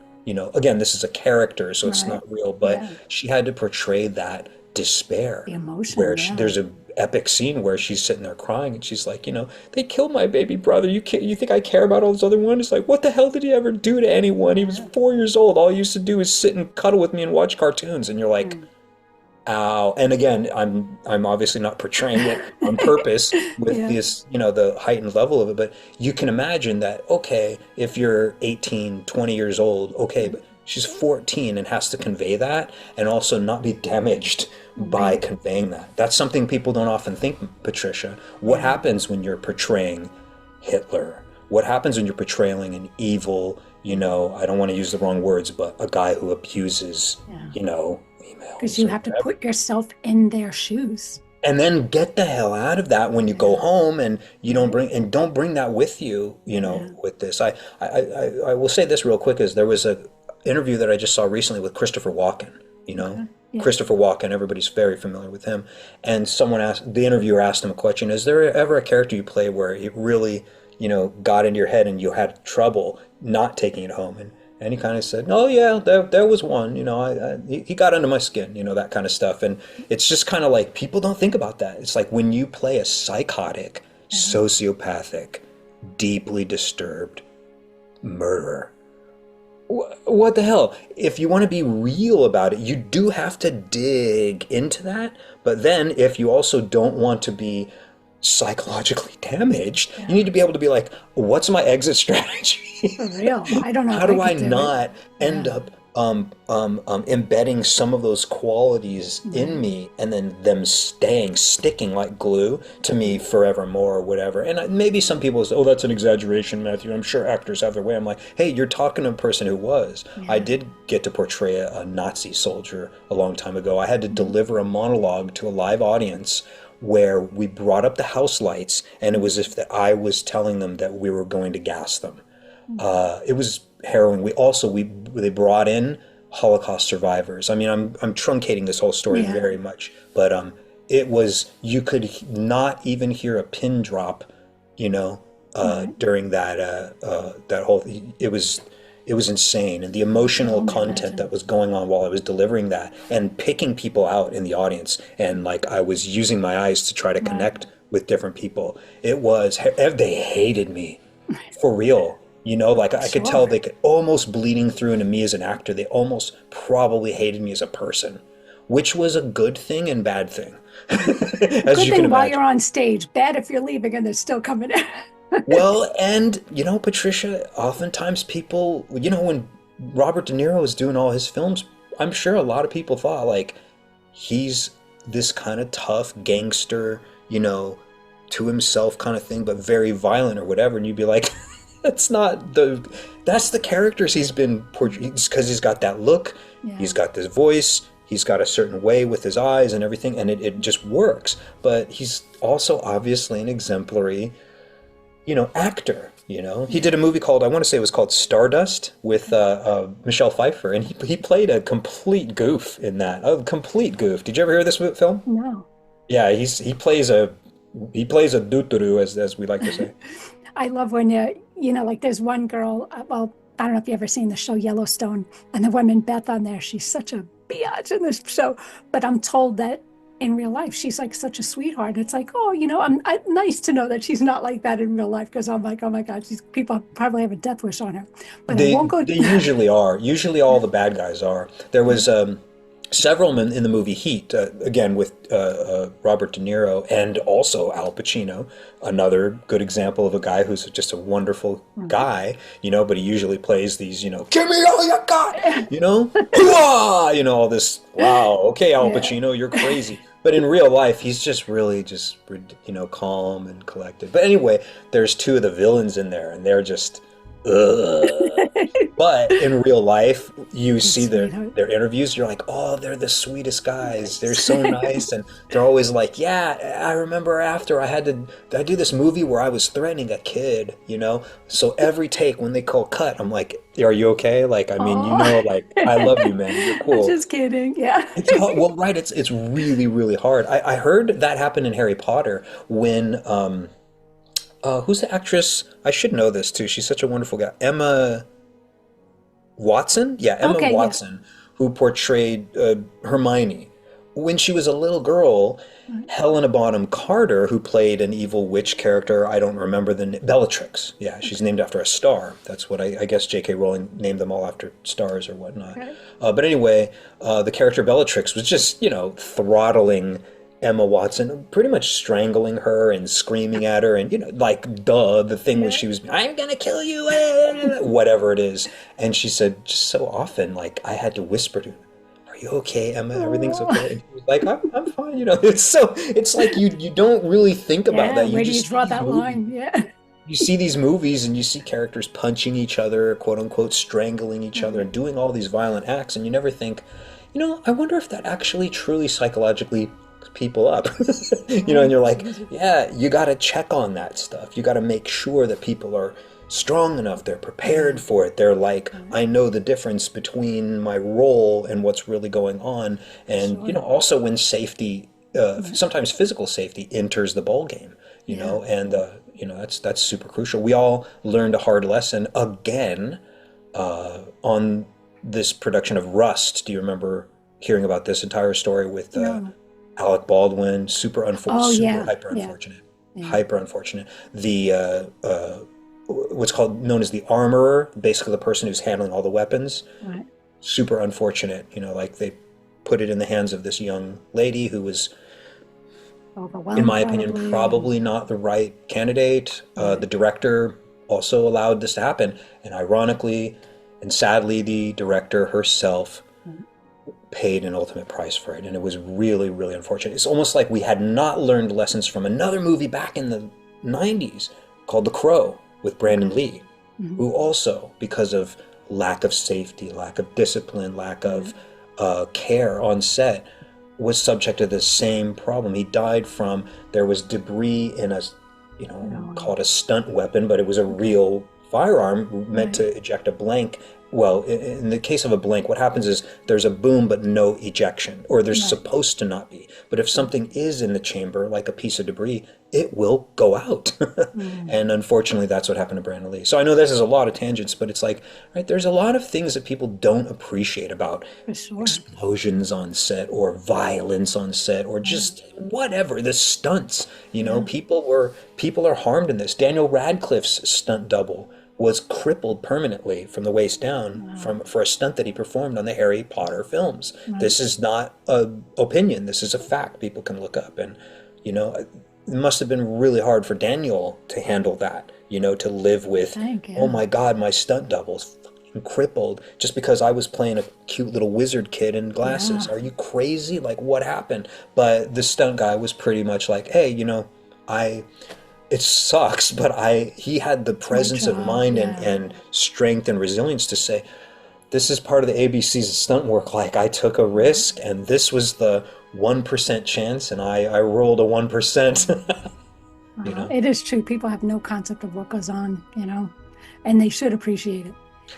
Again, this is a character, so it's not real, but she had to portray that despair. The emotion, where there's an epic scene where she's sitting there crying, and she's like, they killed my baby brother. You think I care about all those other ones? It's like, what the hell did he ever do to anyone? He was 4 years old. All he used to do is sit and cuddle with me and watch cartoons. And you're like, ow. And again, I'm obviously not portraying it on purpose with this, the heightened level of it, but you can imagine that, okay, if you're 18, 20 years old, okay, but she's 14 and has to convey that and also not be damaged by conveying that. That's something people don't often think, Patricia. What happens when you're portraying Hitler? What happens when you're portraying an evil, I don't want to use the wrong words, but a guy who abuses, females? Because you have to put yourself in their shoes. And then get the hell out of that when you go home, and you don't bring that with you, with this. I will say this real quick, is there was a interview that I just saw recently with Christopher Walken, Christopher Walken, everybody's very familiar with him. And the interviewer asked him a question, is there ever a character you play where it really, got into your head and you had trouble not taking it home? And he kind of said, oh yeah, there was one, he got under my skin, that kind of stuff. And it's just kind of like, people don't think about that. It's like when you play a psychotic, sociopathic, deeply disturbed murderer, what the hell? If you want to be real about it, you do have to dig into that. But then if you also don't want to be psychologically damaged, you need to be able to be like, what's my exit strategy? For real. I don't know. How do I not end up embedding some of those qualities in me, and then them sticking like glue to me forevermore or whatever? And maybe some people say, oh, that's an exaggeration, Matthew. I'm sure actors have their way. I'm like, hey, you're talking to a person who was. I did get to portray a Nazi soldier a long time ago. I had to deliver a monologue to a live audience where we brought up the house lights, and it was as if that I was telling them that we were going to gas them. It was harrowing. They brought in Holocaust survivors. I mean, I'm truncating this whole story very much, but it was, you could not even hear a pin drop, during that whole. It was insane, and the emotional content that was going on while I was delivering that and picking people out in the audience, and like I was using my eyes to try to connect with different people. They hated me for real. Like I could tell they could almost bleeding through into me as an actor. They almost probably hated me as a person, which was a good thing and bad thing. As good you thing can while imagine. you're on stage, bad if you're leaving and they're still coming in. Well, and Patricia, oftentimes people, when Robert De Niro was doing all his films, I'm sure a lot of people thought like he's this kind of tough gangster, to himself kind of thing, but very violent or whatever. And you'd be like, that's the characters he's been portrayed, because he's got that look, he's got this voice, he's got a certain way with his eyes and everything, and it just works. But he's also obviously an exemplary, actor. He did a movie called, I want to say it was called Stardust with Michelle Pfeiffer, and he played a complete goof in that. A complete goof. Did you ever hear this film? No. Yeah, he plays a duturu, as we like to say. I love when like there's one girl. Well, I don't know if you ever seen the show Yellowstone, and the woman Beth on there. She's such a biatch in this show, but I'm told that in real life she's like such a sweetheart. It's like, oh, I'm nice to know that she's not like that in real life, because I'm like, oh my God, people probably have a death wish on her. But They I won't go. they usually are. Usually, all the bad guys are. There was several men in the movie Heat, again with Robert De Niro and also Al Pacino, another good example of a guy who's just a wonderful guy, but he usually plays these, give me all you got, Hoo-ah! All this, wow, okay, Al Pacino, you're crazy. But in real life, he's just really calm and collected. But anyway, there's two of the villains in there, and they're just, ugh. But in real life, you see their interviews, you're like, oh, they're the sweetest guys. They're so nice. And they're always like, yeah, I remember after I do this movie where I was threatening a kid, So every take when they call cut, I'm like, are you okay? Like, I mean, I love you, man. You're cool. Just kidding. Yeah. Well, right. It's really, really hard. I heard that happen in Harry Potter when, who's the actress? I should know this too. She's such a wonderful guy. Emma Watson? Yeah, Emma Watson, who portrayed Hermione. When she was a little girl, Helena Bonham Carter, who played an evil witch character, I don't remember the name, Bellatrix. Yeah, she's named after a star. That's what I guess J.K. Rowling named them all after stars or whatnot. Okay. But anyway, the character Bellatrix was just, throttling Emma Watson, pretty much strangling her and screaming at her, and the thing was, she was, I'm gonna kill you, whatever it is. And she said, just so often, I had to whisper to her, are you okay, Emma? Everything's okay. And she was like, I'm fine. It's like you don't really think about that. Where do you draw that line? Yeah. You see these movies and you see characters punching each other, quote unquote, strangling each other, and doing all these violent acts, and you never think, I wonder if that actually truly psychologically people up. And you're like, yeah, you got to check on that stuff. You got to make sure that people are strong enough, they're prepared for it, they're like, I know the difference between my role and what's really going on. And also when safety, sometimes physical safety enters the ball game, and that's super crucial. We all learned a hard lesson again on this production of Rust. Do you remember hearing about this entire story with Alec Baldwin? Super unfortunate, hyper unfortunate, hyper unfortunate. The what's known as the armorer, basically the person who's handling all the weapons. Right. Super unfortunate. They put it in the hands of this young lady who was, in my opinion, probably not the right candidate. The director also allowed this to happen, and ironically and sadly, the director herself paid an ultimate price for it, and it was really, really unfortunate. It's almost like we had not learned lessons from another movie back in the 90s called The Crow with Brandon Lee, who also, because of lack of safety, lack of discipline, lack of care on set, was subject to the same problem. He died from, there was debris in a, called a stunt weapon, but it was a real firearm meant to eject a blank. Well, in the case of a blank, what happens is there's a boom but no ejection, or there's supposed to not be. But if something is in the chamber, like a piece of debris, it will go out. And unfortunately, that's what happened to Brandon Lee. So I know this is a lot of tangents, but it's like, right, there's a lot of things that people don't appreciate about explosions on set, or violence on set, or just whatever, the stunts. People are harmed in this. Daniel Radcliffe's stunt double was crippled permanently from the waist down for a stunt that he performed on the Harry Potter films. This is not an opinion. This is a fact people can look up. And, it must have been really hard for Daniel to handle that, to live with, oh my God, my stunt double's fucking crippled just because I was playing a cute little wizard kid in glasses. Are you crazy? Like, what happened? But the stunt guy was pretty much like, hey, it sucks, but he had the presence of mind and strength and resilience to say, this is part of the ABC's stunt work. Like, I took a risk, and this was the 1% chance, and I rolled a 1%. You know, It is true. People have no concept of what goes on, and they should appreciate it.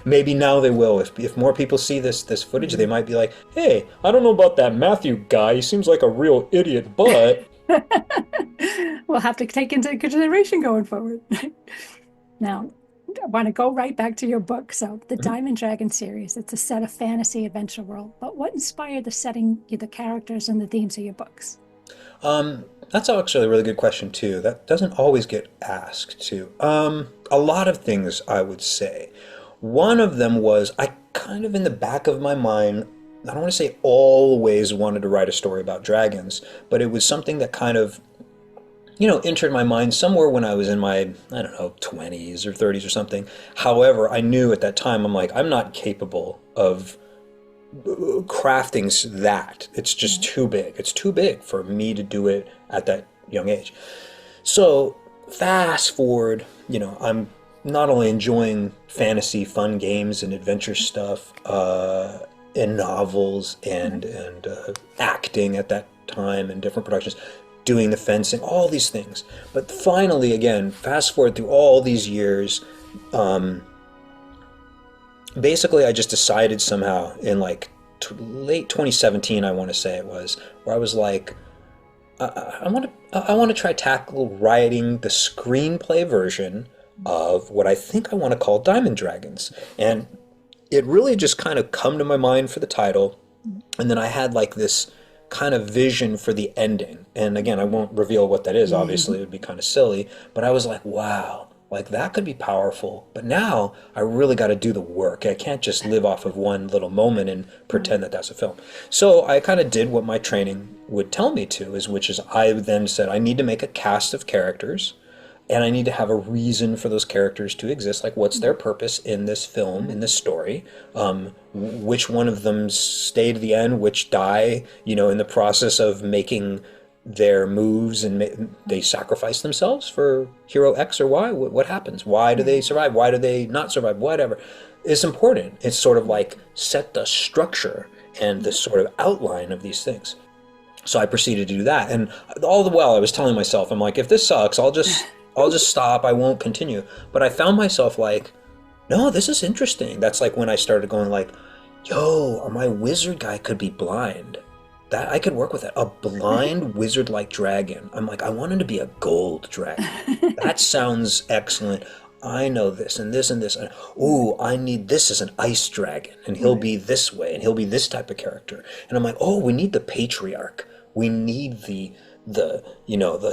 maybe now they will. If more people see this footage, they might be like, "Hey, I don't know about that Matthew guy. He seems like a real idiot, but." We'll have to take into consideration going forward. Now, I want to go right back to your book. So, the Diamond Dragon series, it's a set of fantasy adventure world. But what inspired the setting, the characters, and the themes of your books? That's actually a really good question too. That doesn't always get asked too. A lot of things, I would say. One of them was I kind of in the back of my mind, I don't want to say always wanted to write a story about dragons, but it was something that kind of, entered my mind somewhere when I was in my, I don't know, 20s or 30s or something. However, I knew at that time, I'm like, I'm not capable of crafting that. It's just too big. It's too big for me to do it at that young age. So fast forward, I'm not only enjoying fantasy, fun games and adventure stuff, and novels and acting at that time and different productions, doing the fencing, all these things. But finally, again, fast forward through all these years, basically I just decided somehow in like late 2017, I want to say it was, where I was like, I want to try tackle writing the screenplay version of what I think I want to call Diamond Dragons. And it really just kind of come to my mind for the title. And then I had like this kind of vision for the ending. And again, I won't reveal what that is. Obviously, it would be kind of silly. But I was like, wow, like that could be powerful. But now I really got to do the work. I can't just live off of one little moment and pretend that that's a film. So I kind of did what my training would tell me to, which is I then said, I need to make a cast of characters. And I need to have a reason for those characters to exist. Like, what's their purpose in this film, in this story? Which one of them stay to the end, which die, in the process of making their moves, and they sacrifice themselves for hero X or Y? What happens? Why do they survive? Why do they not survive? Whatever. It's important. It's sort of like set the structure and the sort of outline of these things. So I proceeded to do that. And all the while I was telling myself, I'm like, if this sucks, I'll just stop. I won't continue. But I found myself like, no, this is interesting. That's like when I started going like, yo, my wizard guy could be blind. That I could work with that. A blind wizard-like dragon. I'm like, I want him to be a gold dragon. That sounds excellent. I know this and this and this. And, ooh, I need this as an ice dragon. And he'll be this way. And he'll be this type of character. And I'm like, oh, we need the patriarch. We need the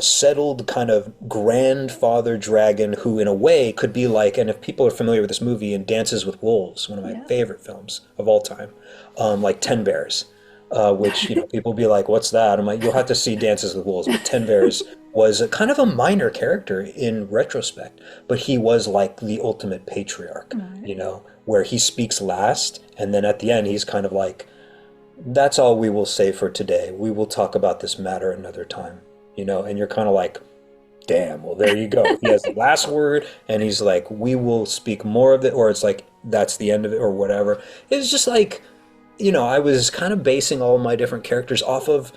settled kind of grandfather dragon who in a way could be like, and if people are familiar with this movie, and Dances with Wolves, one of my favorite films of all time, like Ten Bears, which, people be like, what's that? I'm like, you'll have to see Dances with Wolves, but Ten Bears was a kind of a minor character in retrospect, but he was like the ultimate patriarch, where he speaks last, and then at the end he's kind of like, that's all we will say for today. We will talk about this matter another time, and you're kind of like, damn, well, there you go. He has the last word, and he's like, we will speak more of it, or it's like, that's the end of it, or whatever. It's just like, I was kind of basing all of my different characters off of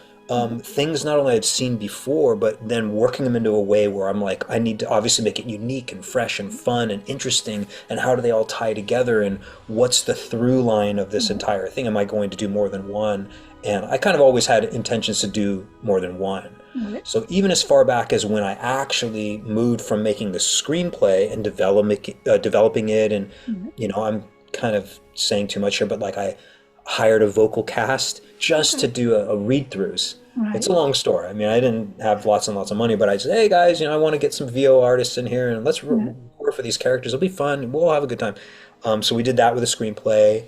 things not only I'd seen before, but then working them into a way where I'm like, I need to obviously make it unique and fresh and fun and interesting, and how do they all tie together, and what's the through line of this entire thing? Am I going to do more than one? And I kind of always had intentions to do more than one. So even as far back as when I actually moved from making the screenplay and developing it, and I'm kind of saying too much here, but like I hired a vocal cast just to do a read-throughs. It's a long story. I mean, I didn't have lots and lots of money, but I said, hey guys, I want to get some VO artists in here, and let's record for these characters. It'll be fun. We'll have a good time. So we did that with a screenplay.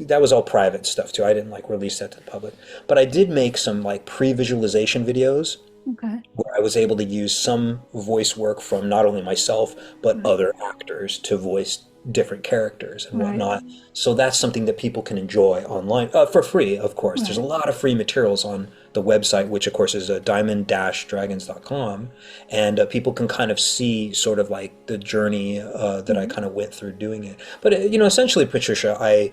That was all private stuff too. I didn't like release that to the public, but I did make some like pre-visualization videos where I was able to use some voice work from not only myself, but other actors to voice different characters and whatnot. So that's something that people can enjoy online for free, of course. There's a lot of free materials on the website, which of course is diamond-dragons.com, and people can kind of see sort of like the journey that I kind of went through doing it. But essentially, Patricia,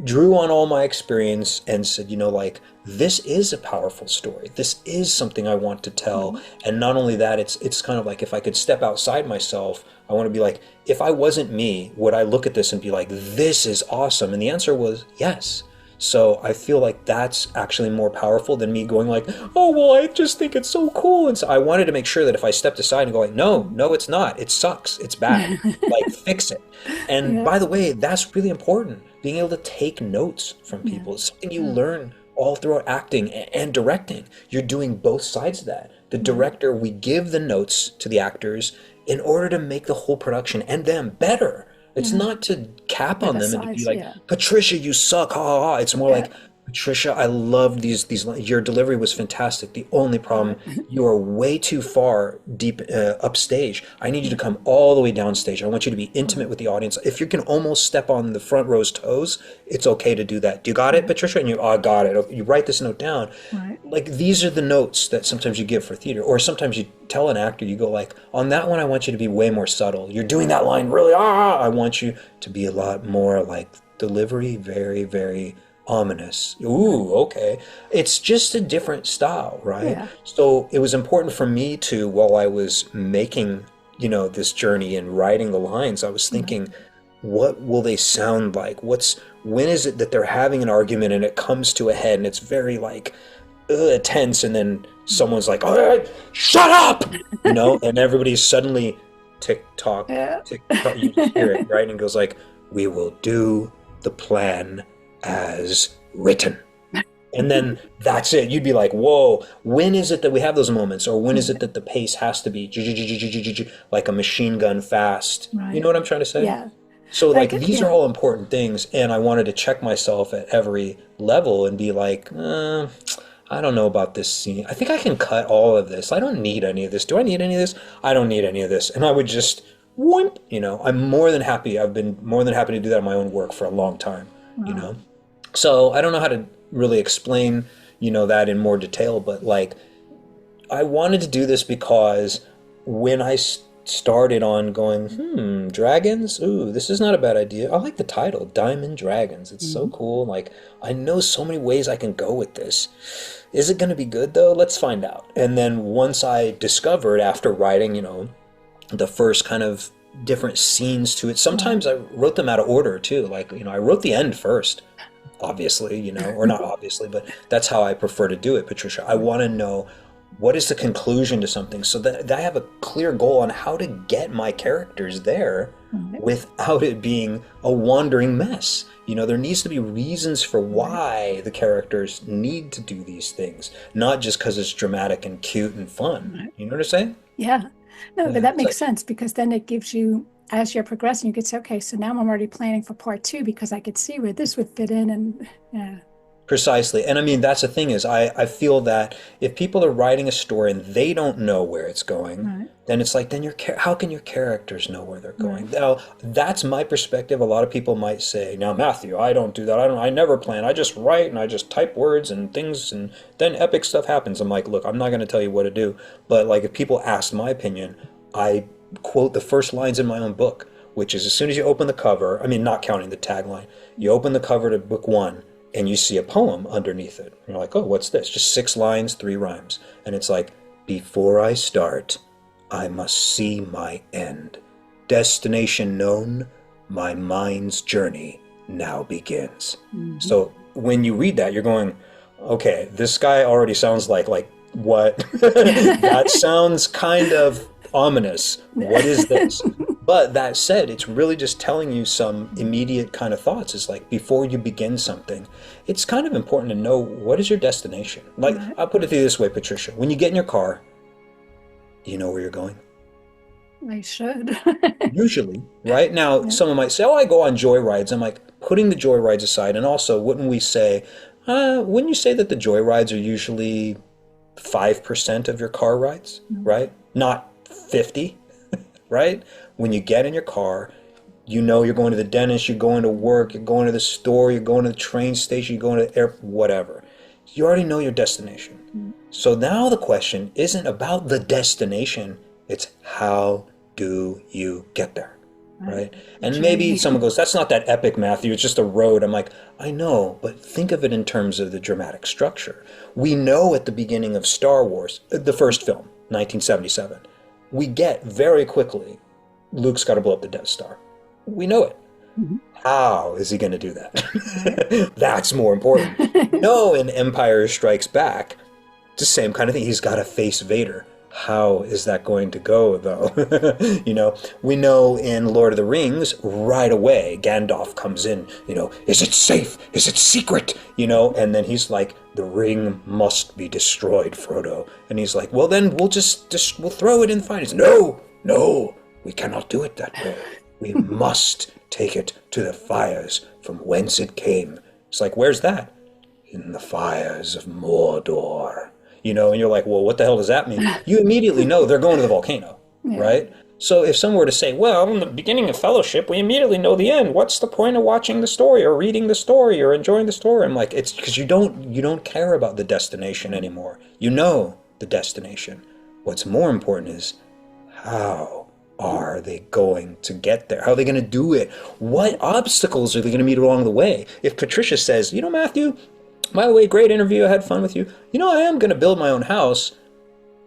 drew on all my experience and said, like, this is a powerful story. This is something I want to tell. And not only that, it's kind of like, if I could step outside myself, I want to be like, if I wasn't me, would I look at this and be like, this is awesome? And the answer was yes. So I feel like that's actually more powerful than me going like, oh, well, I just think it's so cool. And so I wanted to make sure that if I stepped aside and go like, no, it's not. It sucks. It's bad. Like, fix it. And by the way, that's really important. Being able to take notes from people is something you learn all throughout acting and directing. You're doing both sides of that. The director, we give the notes to the actors in order to make the whole production and them better. It's not to cap on them and to be like, Patricia, you suck, ha ha ha. It's more like, Patricia, I love these. Your delivery was fantastic. The only problem, you are way too far deep upstage. I need you to come all the way downstage. I want you to be intimate with the audience. If you can almost step on the front row's toes, it's okay to do that. Do you got it, Patricia? And I got it. You write this note down. Right. Like, these are the notes that sometimes you give for theater, or sometimes you tell an actor, you go like, on that one, I want you to be way more subtle. You're doing that line really, I want you to be a lot more like delivery, very, very ominous. Ooh, okay. It's just a different style, right? Yeah. So it was important for me to, while I was making, this journey and writing the lines, I was thinking, what will they sound like? When is it that they're having an argument and it comes to a head and it's very like tense, and then someone's like, all right, shut up, and everybody's suddenly tick-tock, tick-tock, you just hear it, right? And it goes like, we will do the plan as written. And then that's it. You'd be like, whoa, when is it that we have those moments? Or when is it that the pace has to be like a machine gun fast? Right. You know what I'm trying to say? Yeah. So like, these are all important things. And I wanted to check myself at every level and be like, I don't know about this scene. I think I can cut all of this. I don't need any of this. Do I need any of this? I don't need any of this. And I would just, I'm more than happy. I've been more than happy to do that in my own work for a long time, So I don't know how to really explain, that in more detail, but like, I wanted to do this because when I started on going, dragons, ooh, this is not a bad idea. I like the title, Diamond Dragons. It's so cool. Like, I know so many ways I can go with this. Is it going to be good though? Let's find out. And then once I discovered after writing, the first kind of different scenes to it, sometimes I wrote them out of order too. Like, I wrote the end first, obviously, or not obviously, but that's how I prefer to do it, Patricia. I want to know, what is the conclusion to something, so that I have a clear goal on how to get my characters there without it being a wandering mess. There needs to be reasons for why the characters need to do these things, not just because it's dramatic and cute and fun. You know what I'm saying? Yeah. No, but that makes sense, because then it gives you, as you're progressing, you could say, okay, so now I'm already planning for part 2 because I could see where this would fit in. And Precisely. And I mean, that's the thing is, I feel that if people are writing a story and they don't know where it's going, then it's like, then how can your characters know where they're going? Now, that's my perspective. A lot of people might say, now, Matthew, I don't do that. I never plan. I just write and I just type words and things, and then epic stuff happens. I'm like, look, I'm not going to tell you what to do. But like, if people ask my opinion, I quote the first lines in my own book, which is, as soon as you open the cover, I mean, not counting the tagline, you open the cover to book 1, and you see a poem underneath it. You're like, oh, what's this? Just 6 lines, 3 rhymes. And it's like, before I start, I must see my end. Destination known, my mind's journey now begins. So when you read that, you're going, okay, this guy already sounds like what? That sounds kind of ominous. What is this? But that said, it's really just telling you some immediate kind of thoughts. It's like, before you begin something, it's kind of important to know, what is your destination? Like, I'll put it this way, Patricia. When you get in your car, do you know where you're going? I should. Usually, right? Now, someone might say, oh, I go on joy rides. I'm like, putting the joy rides aside, and also, wouldn't you say that the joy rides are usually 5% of your car rides, right? Not 50, right? When you get in your car, you're going to the dentist, you're going to work, you're going to the store, you're going to the train station, you're going to the airport, whatever. You already know your destination. So now the question isn't about the destination, it's how do you get there? right? And maybe someone goes, that's not that epic, Matthew. It's just a road. I'm like, I know, but think of it in terms of the dramatic structure. We know at the beginning of Star Wars, the first film, 1977, we get very quickly, Luke's got to blow up the Death Star. We know it. Mm-hmm. How is he going to do that? That's more important. No, in Empire Strikes Back, it's the same kind of thing. He's got to face Vader. How is that going to go, though? We know in Lord of the Rings, right away, Gandalf comes in, is it safe? Is it secret? And then he's like, the ring must be destroyed, Frodo. And he's like, well, then we'll we'll throw it in the fire. He's, no, we cannot do it that way. We must take it to the fires from whence it came. It's like, where's that? In the fires of Mordor. And you're like, well, what the hell does that mean? You immediately know they're going to the volcano, right? So if someone were to say, well, in the beginning of Fellowship, we immediately know the end. What's the point of watching the story or reading the story or enjoying the story? I'm like, it's because you don't care about the destination anymore. You know the destination. What's more important is how are they going to get there? How are they going to do it? What obstacles are they going to meet along the way? If Patricia says, Matthew, by the way, great interview, I had fun with you. I am going to build my own house.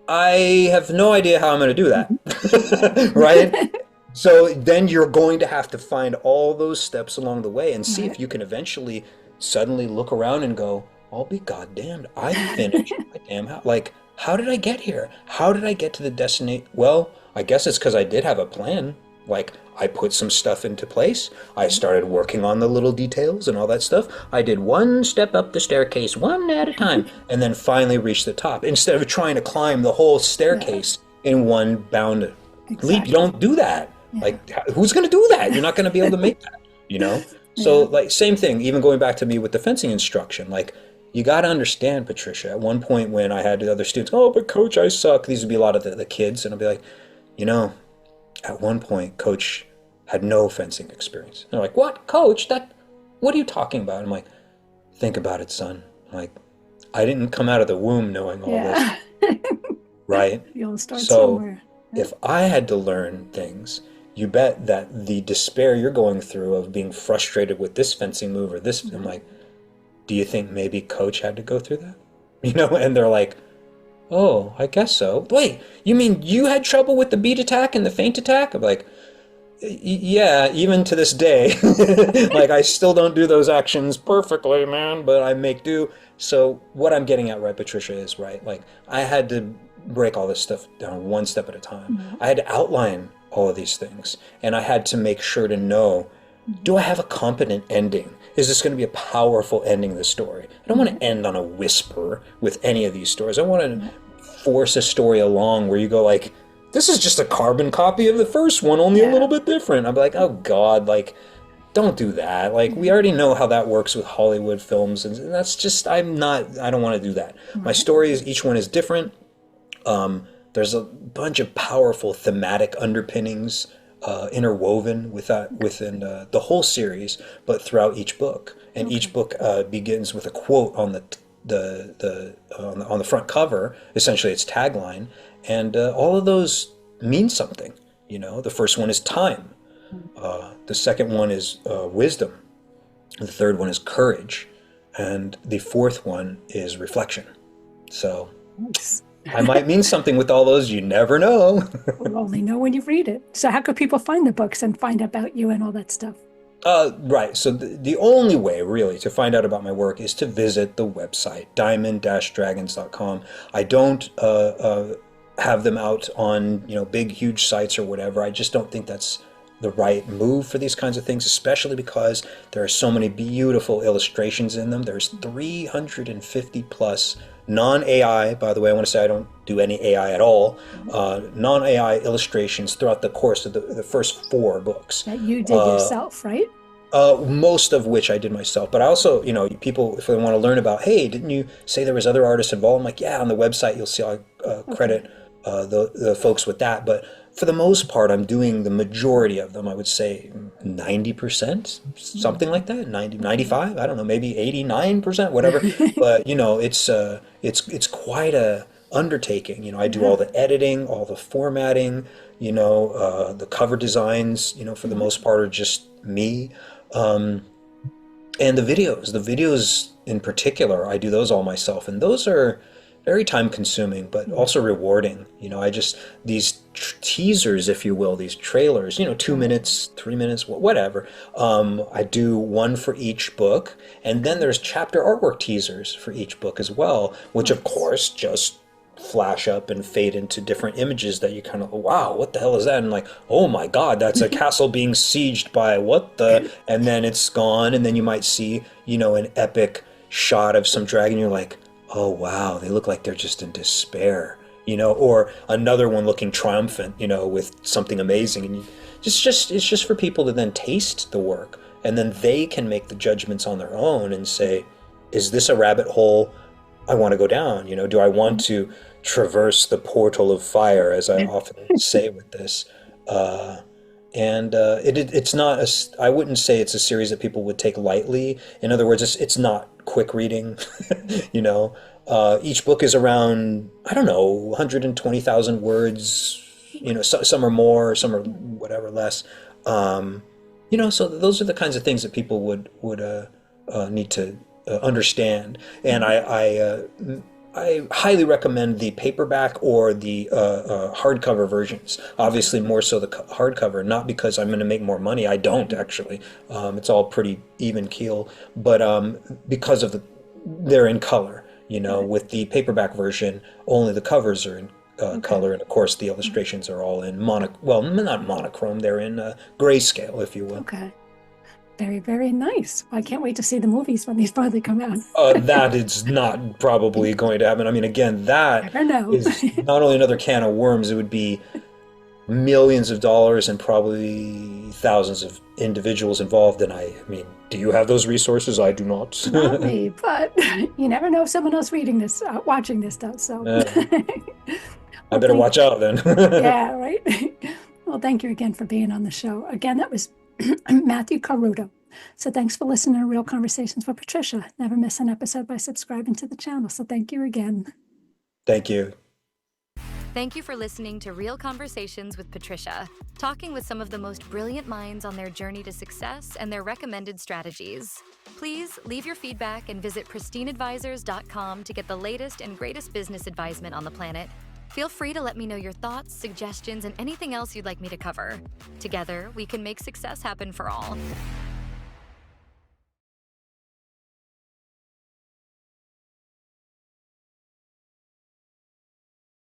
I have no idea how I'm going to do that, right? So then you're going to have to find all those steps along the way and see if you can eventually suddenly look around and go, I'll be goddamned, I finished my damn house. Like, how did I get here? How did I get to the destination? Well, I guess it's because I did have a plan. Like, I put some stuff into place. I started working on the little details and all that stuff. I did one step up the staircase, one at a time, and then finally reached the top. Instead of trying to climb the whole staircase in one bound leap, you don't do that. Like, who's going to do that? You're not going to be able to make that, So, like, same thing, even going back to me with the fencing instruction. Like, you got to understand, Patricia, at one point when I had the other students, oh, but coach, I suck. These would be a lot of the kids. And I'll be like, at one point, coach had no fencing experience. And they're like, what, coach? What are you talking about? I'm like, think about it, son. I'm like, I didn't come out of the womb knowing all this. Right? You'll start somewhere. If I had to learn things, you bet that the despair you're going through of being frustrated with this fencing move or this, I'm like, do you think maybe coach had to go through that? And they're like, oh, I guess so. Wait, you mean you had trouble with the beat attack and the feint attack? I'm like, yeah, even to this day. Like, I still don't do those actions perfectly, man, but I make do. So what I'm getting at, right, Patricia, is, right, like, I had to break all this stuff down one step at a time. I had to outline all of these things, and I had to make sure to know, do I have a competent ending? Is this going to be a powerful ending of the story? I don't want to end on a whisper with any of these stories. I want to force a story along where you go like, this is just a carbon copy of the first one, only a little bit different. I'm like, oh God, like, don't do that. Like, we already know how that works with Hollywood films, and that's just, I don't want to do that. My stories, each one is different. There's a bunch of powerful thematic underpinnings interwoven within the whole series, but throughout each book. And each book begins with a quote on the front cover, essentially its tagline, and all of those mean something. The first one is time. The second one is wisdom. The third one is courage, and the fourth one is reflection. So. Nice. I might mean something with all those. You never know. We'll only know when you read it. So how could people find the books and find out about you and all that stuff? Right. So the only way, really, to find out about my work is to visit the website, diamond-dragons.com. I don't have them out on, big, huge sites or whatever. I just don't think that's the right move for these kinds of things, especially because there are so many beautiful illustrations in them. There's 350 plus non-AI, by the way, I want to say I don't do any AI at all, non-AI illustrations throughout the course of the first 4 books. That you did yourself, right? Most of which I did myself. But I also, people, if they want to learn about, hey, didn't you say there was other artists involved? I'm like, yeah, on the website you'll see I credit the folks with that. But for the most part, I'm doing the majority of them. I would say 90%, something like that, 95, I don't know, maybe 89%, whatever. But, it's quite a undertaking. You know, I do all the editing, all the formatting, the cover designs, for the most part are just me. And the videos in particular, I do those all myself. And those are very time consuming, but also rewarding. These teasers, if you will, these trailers, 2 minutes, 3 minutes, whatever. I do one for each book. And then there's chapter artwork teasers for each book as well, which of course just flash up and fade into different images that you kind of, wow, what the hell is that? And like, oh my God, that's a castle being sieged by what the, and then it's gone. And then you might see, an epic shot of some dragon. You're like, oh wow, they look like they're just in despair, or another one looking triumphant, with something amazing. And it's just for people to then taste the work, and then they can make the judgments on their own and say, is this a rabbit hole I want to go down? Do I want to traverse the portal of fire, as I often say with this? It's not I wouldn't say it's a series that people would take lightly. In other words, it's not quick reading. Each book is around, I don't know, 120,000 words. Some are more, some are whatever less. So those are the kinds of things that people would need to understand. And I highly recommend the paperback or the hardcover versions. Obviously, more so the hardcover, not because I'm going to make more money. I don't, actually. It's all pretty even keel. But because of they're in color. With the paperback version, only the covers are in color. And, of course, the illustrations are all in not monochrome. They're in grayscale, if you will. Okay. Very, very nice. I can't wait to see the movies when these finally come out. That is not probably going to happen. I mean, again, that is not only another can of worms, it would be millions of dollars and probably thousands of individuals involved. And I mean, do you have those resources? I do not. Not me, but you never know if someone else watching this does. So I better watch out then. Yeah, right. Well, thank you again for being on the show. Again, that was Matthew Carauddo. So thanks for listening to Real Conversations with Patricia. Never miss an episode by subscribing to the channel. So thank you again. Thank you. Thank you for listening to Real Conversations with Patricia, talking with some of the most brilliant minds on their journey to success and their recommended strategies. Please leave your feedback and visit pristineadvisors.com to get the latest and greatest business advisement on the planet. Feel free to let me know your thoughts, suggestions, and anything else you'd like me to cover. Together, we can make success happen for all.